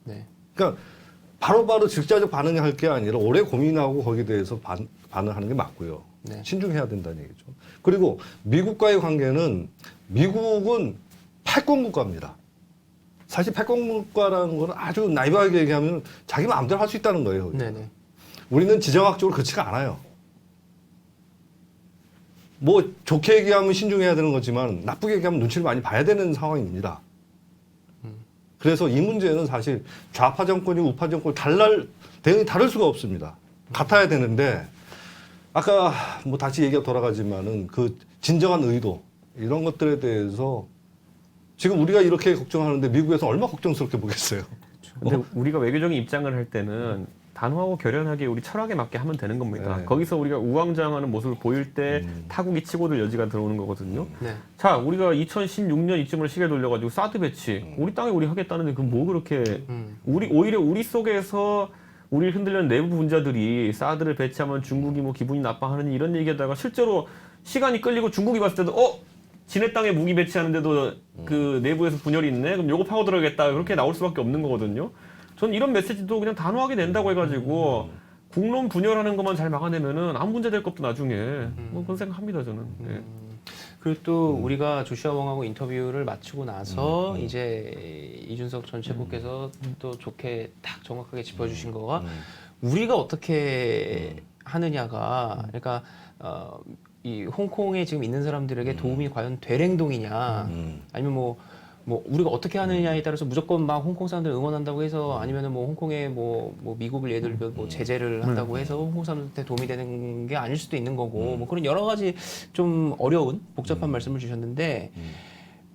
네. 그러니까 바로바로 즉자적 반응을 할 게 아니라 오래 고민하고 거기에 대해서 반응하는 게 맞고요. 네. 신중해야 된다는 얘기죠. 그리고 미국과의 관계는 미국은 패권 국가입니다. 사실 패권 국가라는 건 아주 나이브하게 얘기하면 자기 마음대로 할 수 있다는 거예요. 네네. 우리는 지정학적으로 그렇지가 않아요. 뭐 좋게 얘기하면 신중해야 되는 거지만 나쁘게 얘기하면 눈치를 많이 봐야 되는 상황입니다. 그래서 이 문제는 사실 좌파 정권이 우파 정권이 대응이 다를 수가 없습니다. 같아야 되는데 아까 뭐 다시 얘기가 돌아가지만은 그 진정한 의도 이런 것들에 대해서 지금 우리가 이렇게 걱정하는데 미국에서 얼마나 걱정스럽게 보겠어요. 근데 우리가 외교적인 입장을 할 때는 단호하고 결연하게 우리 철학에 맞게 하면 되는 겁니다. 네. 거기서 우리가 우왕좌왕하는 모습을 보일 때 타국이 치고들 여지가 들어오는 거거든요. 네. 자, 우리가 2016년 이쯤을 시계 돌려가지고 사드 배치 우리 땅에 우리 하겠다는데 그 뭐 그렇게 오히려 우리 속에서 우리를 흔들려는 내부 분자들이 사드를 배치하면 중국이 뭐 기분이 나빠하는 이런 얘기하다가 실제로 시간이 끌리고 중국이 봤을 때도 지네 땅에 무기 배치하는데도 그 내부에서 분열이 있네. 그럼 요거 파고 들어가겠다. 그렇게 나올 수밖에 없는 거거든요. 저는 이런 메시지도 그냥 단호하게 낸다고 해가지고 국론 분열하는 것만 잘 막아내면은 아무 문제 될 것도 나중에 뭐 그런 생각합니다 저는. 네. 그리고 또 우리가 조슈아 웡하고 인터뷰를 마치고 나서 이제 이준석 전 최고께서 또 좋게 딱 정확하게 짚어주신 거가 우리가 어떻게 하느냐가 그러니까 이 홍콩에 지금 있는 사람들에게 도움이 과연 될 행동이냐 아니면 뭐 우리가 어떻게 하느냐에 따라서 무조건 막 홍콩 사람들 응원한다고 해서 아니면은 뭐 홍콩에 뭐 미국을 예를 들면 뭐 제재를 한다고 해서 홍콩 사람들한테 도움이 되는 게 아닐 수도 있는 거고 뭐 그런 여러 가지 좀 어려운 복잡한 말씀을 주셨는데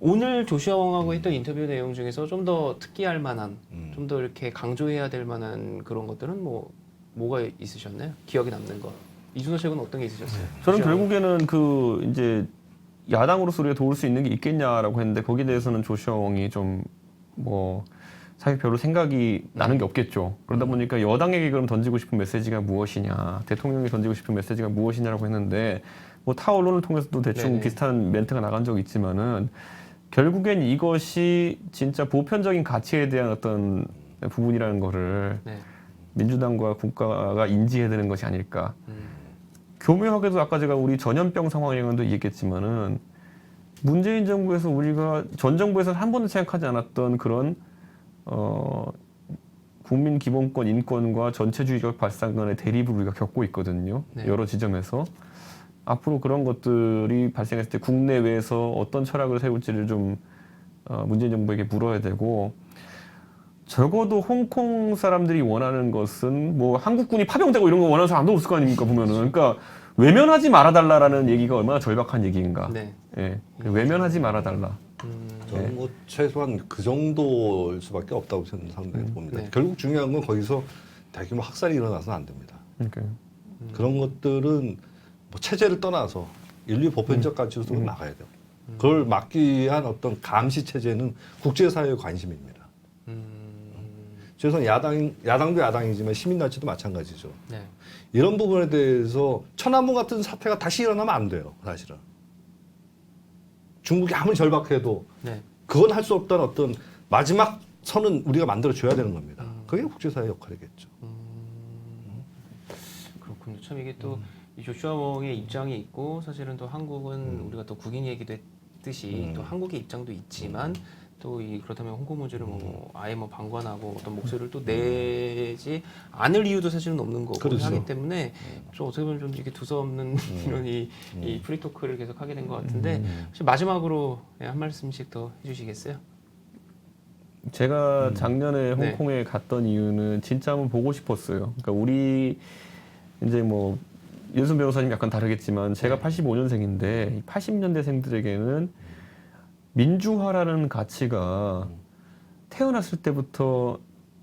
오늘 조슈아 웡하고 했던 인터뷰 내용 중에서 좀 더 특기할 만한 좀 더 이렇게 강조해야 될 만한 그런 것들은 뭐가 있으셨나요? 기억에 남는 거. 이준호 책은 어떤 게 있으셨어요? 저는 조슈아 웡. 결국에는 그 이제 야당으로서 우리가 도울 수 있는 게 있겠냐라고 했는데 거기에 대해서는 조슈아 웡이 좀 뭐 사실 별로 생각이 나는 게 없겠죠. 그러다 보니까 여당에게 그럼 던지고 싶은 메시지가 무엇이냐, 대통령이 던지고 싶은 메시지가 무엇이냐라고 했는데 뭐 타 언론을 통해서도 대충 네네. 비슷한 멘트가 나간 적이 있지만은 결국엔 이것이 진짜 보편적인 가치에 대한 어떤 부분이라는 거를 네. 민주당과 국가가 인지해야 되는 것이 아닐까. 교묘하게도 아까 제가 우리 전염병 상황이랑도 얘기했지만은 문재인 정부에서 우리가 전 정부에서 한 번도 생각하지 않았던 그런 국민 기본권 인권과 전체주의적 발상간의 대립을 우리가 겪고 있거든요. 네. 여러 지점에서 앞으로 그런 것들이 발생했을 때 국내외에서 어떤 철학을 세울지를 좀 문재인 정부에게 물어야 되고 적어도 홍콩 사람들이 원하는 것은 뭐 한국군이 파병되고 이런 거 원하는 사람 아무도 없을 거 아닙니까 보면은 그러니까 외면하지 말아달라라는 얘기가 얼마나 절박한 얘기인가. 네. 예, 외면하지 말아달라. 저는 뭐 최소한 그 정도일 수밖에 없다고 저는 상당히 봅니다. 네. 결국 중요한 건 거기서 대규모 학살이 일어나서는 안 됩니다. 그러니까 그런 것들은 뭐 체제를 떠나서 인류 보편적 가치로서 막아야 돼요. 그걸 막기 위한 어떤 감시 체제는 국제사회의 관심입니다. 최소한 야당도 야당이지만 시민단체도 마찬가지죠. 네. 이런 부분에 대해서 천안문 같은 사태가 다시 일어나면 안 돼요, 사실은. 중국이 아무리 절박해도 네. 그건 할 수 없다는 어떤 마지막 선은 우리가 만들어줘야 되는 겁니다. 그게 국제사회 역할이겠죠. 그렇군요. 참 이게 또 이 조슈아 웡의 입장이 있고 사실은 또 한국은 우리가 또 국인 얘기도 했듯이 또 한국의 입장도 있지만 또 그렇다면 홍콩 문제를 뭐 아예 뭐 방관하고 어떤 목소리를 또 내지 않을 이유도 사실은 없는 거고 그렇죠. 하기 때문에 좀 어떻게 보면 좀 이게 두서없는 이런 이 프리토크를 계속 하게 된 것 같은데 혹시 마지막으로 한 말씀씩 더 해주시겠어요? 제가 작년에 네. 홍콩에 갔던 이유는 진짜 한번 보고 싶었어요. 그러니까 우리 이제 뭐 윤순 변호사님 약간 다르겠지만 제가 85년생인데 80년대생들에게는 민주화라는 가치가 태어났을 때부터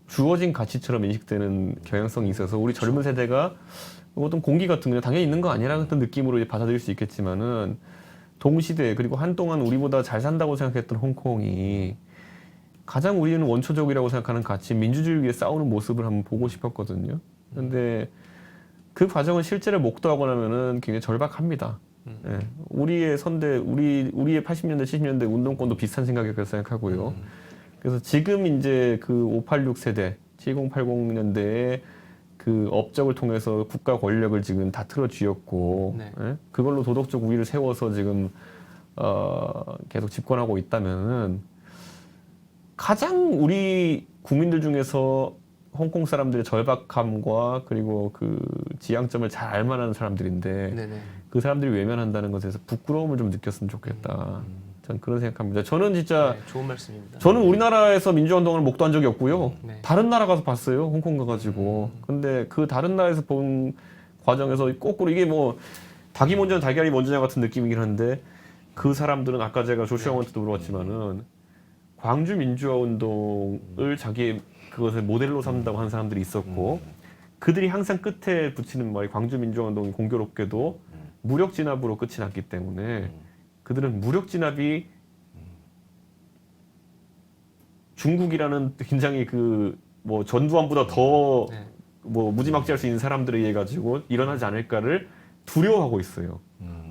주어진 가치처럼 인식되는 경향성이 있어서 우리 젊은 세대가 어떤 공기 같은 거 당연히 있는 거 아니라는 어떤 느낌으로 받아들일 수 있겠지만은 동시대 그리고 한동안 우리보다 잘 산다고 생각했던 홍콩이 가장 우리는 원초적이라고 생각하는 가치 민주주의 위해 싸우는 모습을 한번 보고 싶었거든요. 근데 그 과정은 실제로 목도하고 나면은 굉장히 절박합니다. 예. 우리의 선대, 우리의 80년대, 70년대 운동권도 비슷한 생각이라고 생각하고요. 그래서 지금 이제 그 586 세대, 7080년대에 그 업적을 통해서 국가 권력을 지금 다 틀어쥐었고, 네. 예? 그걸로 도덕적 우위를 세워서 지금 계속 집권하고 있다면은 가장 우리 국민들 중에서 홍콩 사람들의 절박함과 그리고 그 지향점을 잘 알만한 사람들인데 네네. 그 사람들이 외면한다는 것에서 부끄러움을 좀 느꼈으면 좋겠다. 전 그런 생각합니다. 저는 진짜 네, 좋은 말씀입니다. 저는 우리나라에서 민주운동을 목도한 적이 없고요. 네. 다른 나라 가서 봤어요. 홍콩 가가지고. 근데 그 다른 나라에서 본 과정에서 거꾸로 이게 뭐 닭이 먼저냐 달걀이 먼저냐 같은 느낌이긴 한데 그 사람들은 아까 제가 조슈아 원한테도 물어봤지만은 광주 민주화 운동을 자기의 그것을 모델로 삼는다고 하는 사람들이 있었고 그들이 항상 끝에 붙이는 말이 광주 민주화 운동이 공교롭게도 무력 진압으로 끝이 났기 때문에 그들은 무력 진압이 중국이라는 굉장히 그 뭐 전두환보다 더 네. 뭐 무지막지할 수 있는 사람들에 의해 가지고 일어나지 않을까를 두려워하고 있어요.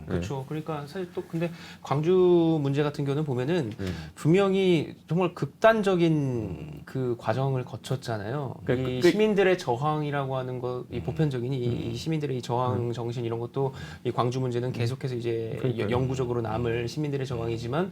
그렇죠. 그러니까 사실 또 근데 광주 문제 같은 경우는 보면은 분명히 정말 극단적인 그 과정을 거쳤잖아요. 그러니까 이 그- 시민들의 저항이라고 하는 것, 이 보편적인 이 시민들의 이 저항 정신 이런 것도 이 광주 문제는 계속해서 이제 그러니까요. 영구적으로 남을 시민들의 저항이지만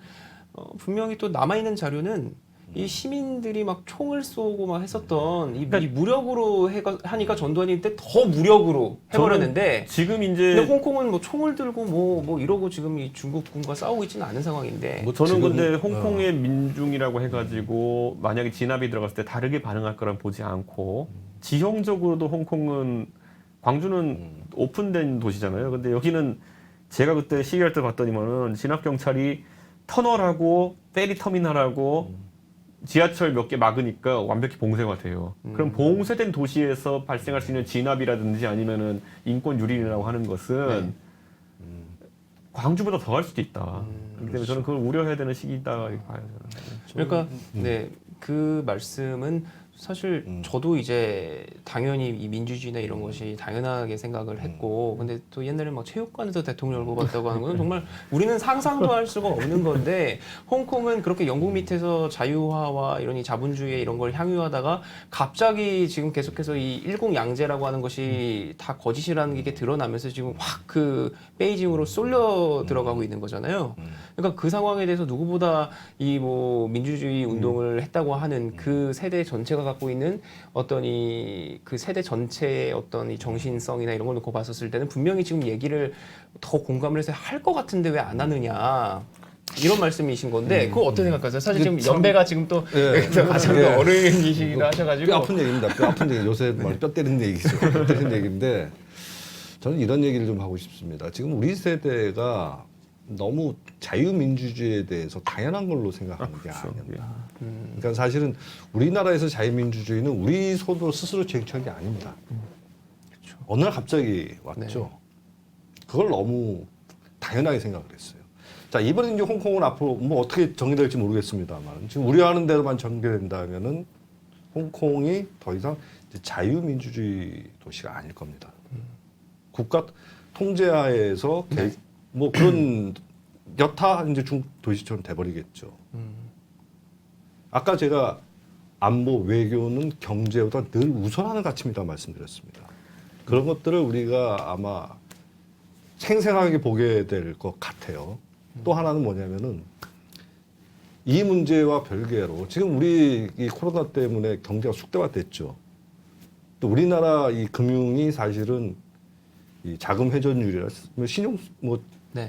분명히 또 남아 있는 자료는 이 시민들이 막 총을 쏘고 막 했었던 이 무력으로 하니까 전두환이 때 더 무력으로 해버렸는데 지금 근데 이제 홍콩은 뭐 총을 들고 뭐 이러고 지금 이 중국군과 싸우고 있지는 않은 상황인데. 뭐 저는 지금- 근데 홍콩의 민중이라고 해가지고 만약에 진압이 들어갔을 때 다르게 반응할 거란 보지 않고 지형적으로도 홍콩은 광주는 오픈된 도시잖아요. 근데 여기는 제가 그때 시위할 때 봤더니만은 진압 경찰이 터널하고 페리 터미널하고 지하철 몇 개 막으니까 완벽히 봉쇄가 돼요. 그럼 봉쇄된 도시에서 발생할 수 있는 진압이라든지 아니면은 인권 유린이라고 하는 것은 광주보다 더 할 수도 있다. 그렇기 때문에 저는 그걸 우려해야 되는 시기다 이렇게 봐요. 저는. 그러니까 네, 그 말씀은 사실 저도 이제 당연히 이 민주주의나 이런 것이 당연하게 생각을 했고, 근데 또 옛날에 막 체육관에서 대통령을 뽑았다고 하는 건 정말 우리는 상상도 할 수가 없는 건데, 홍콩은 그렇게 영국 밑에서 자유화와 이런 이 자본주의 이런 걸 향유하다가 갑자기 지금 계속해서 이 일공양제라고 하는 것이 다 거짓이라는 게 드러나면서 지금 확 그 베이징으로 쏠려 들어가고 있는 거잖아요. 그러니까 그 상황에 대해서 누구보다 이 뭐 민주주의 운동을 했다고 하는 그 세대 전체가 갖고 있는 어떤 이 그 세대 전체의 어떤 이 정신성이나 이런 걸 놓고 봤었을 때는 분명히 지금 얘기를 더 공감을 해서 할 것 같은데 왜 안 하느냐. 이런 말씀이신 건데 그거 어떻게 생각하세요? 사실 지금 연배가 지금 또 가장 또 어른이시기도 하셔가지고 뼈 아픈 얘기입니다. 뼈 아픈 얘기. 요새 말 뼈 때리는 얘기죠. 뼈 때리는 얘기인데 저는 이런 얘기를 좀 하고 싶습니다. 지금 우리 세대가 너무 자유민주주의에 대해서 당연한 걸로 생각하는 게 아닙니다. 그러니까 사실은 우리나라에서 자유민주주의는 우리 손으로 스스로 쟁취한 게 아닙니다. 그렇죠. 어느 날 갑자기 왔죠. 그걸 너무 당연하게 생각을 했어요. 자, 이번에 이제 홍콩은 앞으로 뭐 어떻게 정리될지 모르겠습니다만 지금 우려하는 대로만 전개된다면은 홍콩이 더 이상 이제 자유민주주의 도시가 아닐 겁니다. 국가 통제하에서 뭐 그런 여타 이제 중국 도시처럼 돼버리겠죠. 아까 제가 안보 외교는 경제보다 늘 우선하는 가치입니다 말씀드렸습니다. 그런 것들을 우리가 아마 생생하게 보게 될 것 같아요. 또 하나는 뭐냐면은 이 문제와 별개로 지금 우리 이 코로나 때문에 경제가 숙대화됐죠. 또 우리나라 이 금융이 사실은 이 자금 회전율이나 신용 뭐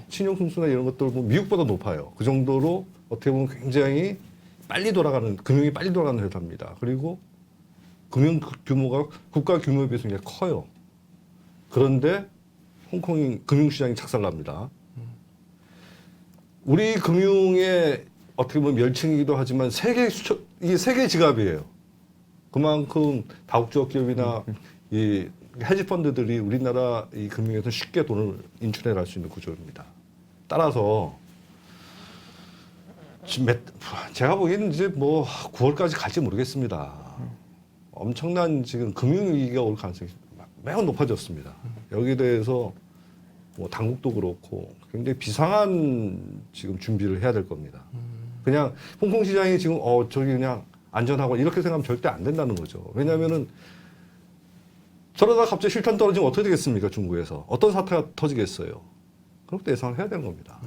신용 승수나 이런 것들 뭐 미국보다 높아요. 그 정도로 어떻게 보면 굉장히 빨리 돌아가는 금융이 빨리 돌아가는 회사입니다. 그리고 금융 규모가 국가 규모에 비해서 굉장히 커요. 그런데 홍콩이 금융시장이 착살납니다. 우리 금융의 어떻게 보면 멸칭이기도 하지만 이게 세계 지갑이에요. 그만큼 다국적 기업이나 이 헤지 펀드들이 우리나라 이 금융에서 쉽게 돈을 인출해 갈 수 있는 구조입니다. 따라서 지금 제가 보기에는 이제 뭐 9월까지 갈지 모르겠습니다. 엄청난 지금 금융위기가 올 가능성이 매우 높아졌습니다. 여기에 대해서 뭐 당국도 그렇고 굉장히 비상한 지금 준비를 해야 될 겁니다. 그냥 홍콩 시장이 지금 저기 그냥 안전하고 이렇게 생각하면 절대 안 된다는 거죠. 왜냐하면은 저러다 갑자기 실탄 떨어지면 어떻게 되겠습니까? 중국에서 어떤 사태가 터지겠어요? 그렇게 예상을 해야 되는 겁니다.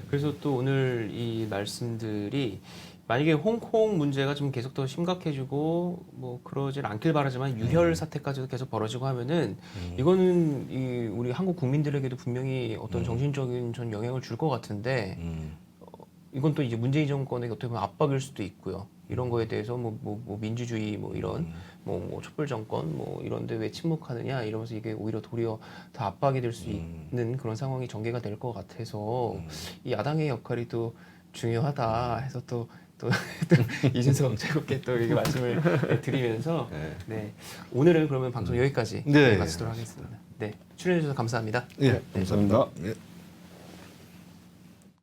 그래서 또 오늘 이 말씀들이 만약에 홍콩 문제가 좀 계속 더 심각해지고 뭐 그러질 않길 바라지만 유혈 사태까지도 계속 벌어지고 하면은 이거는 이 우리 한국 국민들에게도 분명히 어떤 정신적인 전 영향을 줄 것 같은데 이건 또 이제 문재인 정권의 어떻게 보면 압박일 수도 있고요. 이런 거에 대해서 뭐 민주주의 뭐 이런 뭐 촛불 정권 뭐 이런데 왜 침묵하느냐 이러면서 이게 오히려 도리어 더 압박이 될 수 있는 그런 상황이 전개가 될 것 같아서 이 야당의 역할이 또 중요하다 해서 또 이준석 최고께 또 이렇게 말씀을 드리면서 네 오늘은 그러면 방송 여기까지 마치도록 하겠습니다. 네 출연해 주셔서 감사합니다. 예, 감사합니다. 예.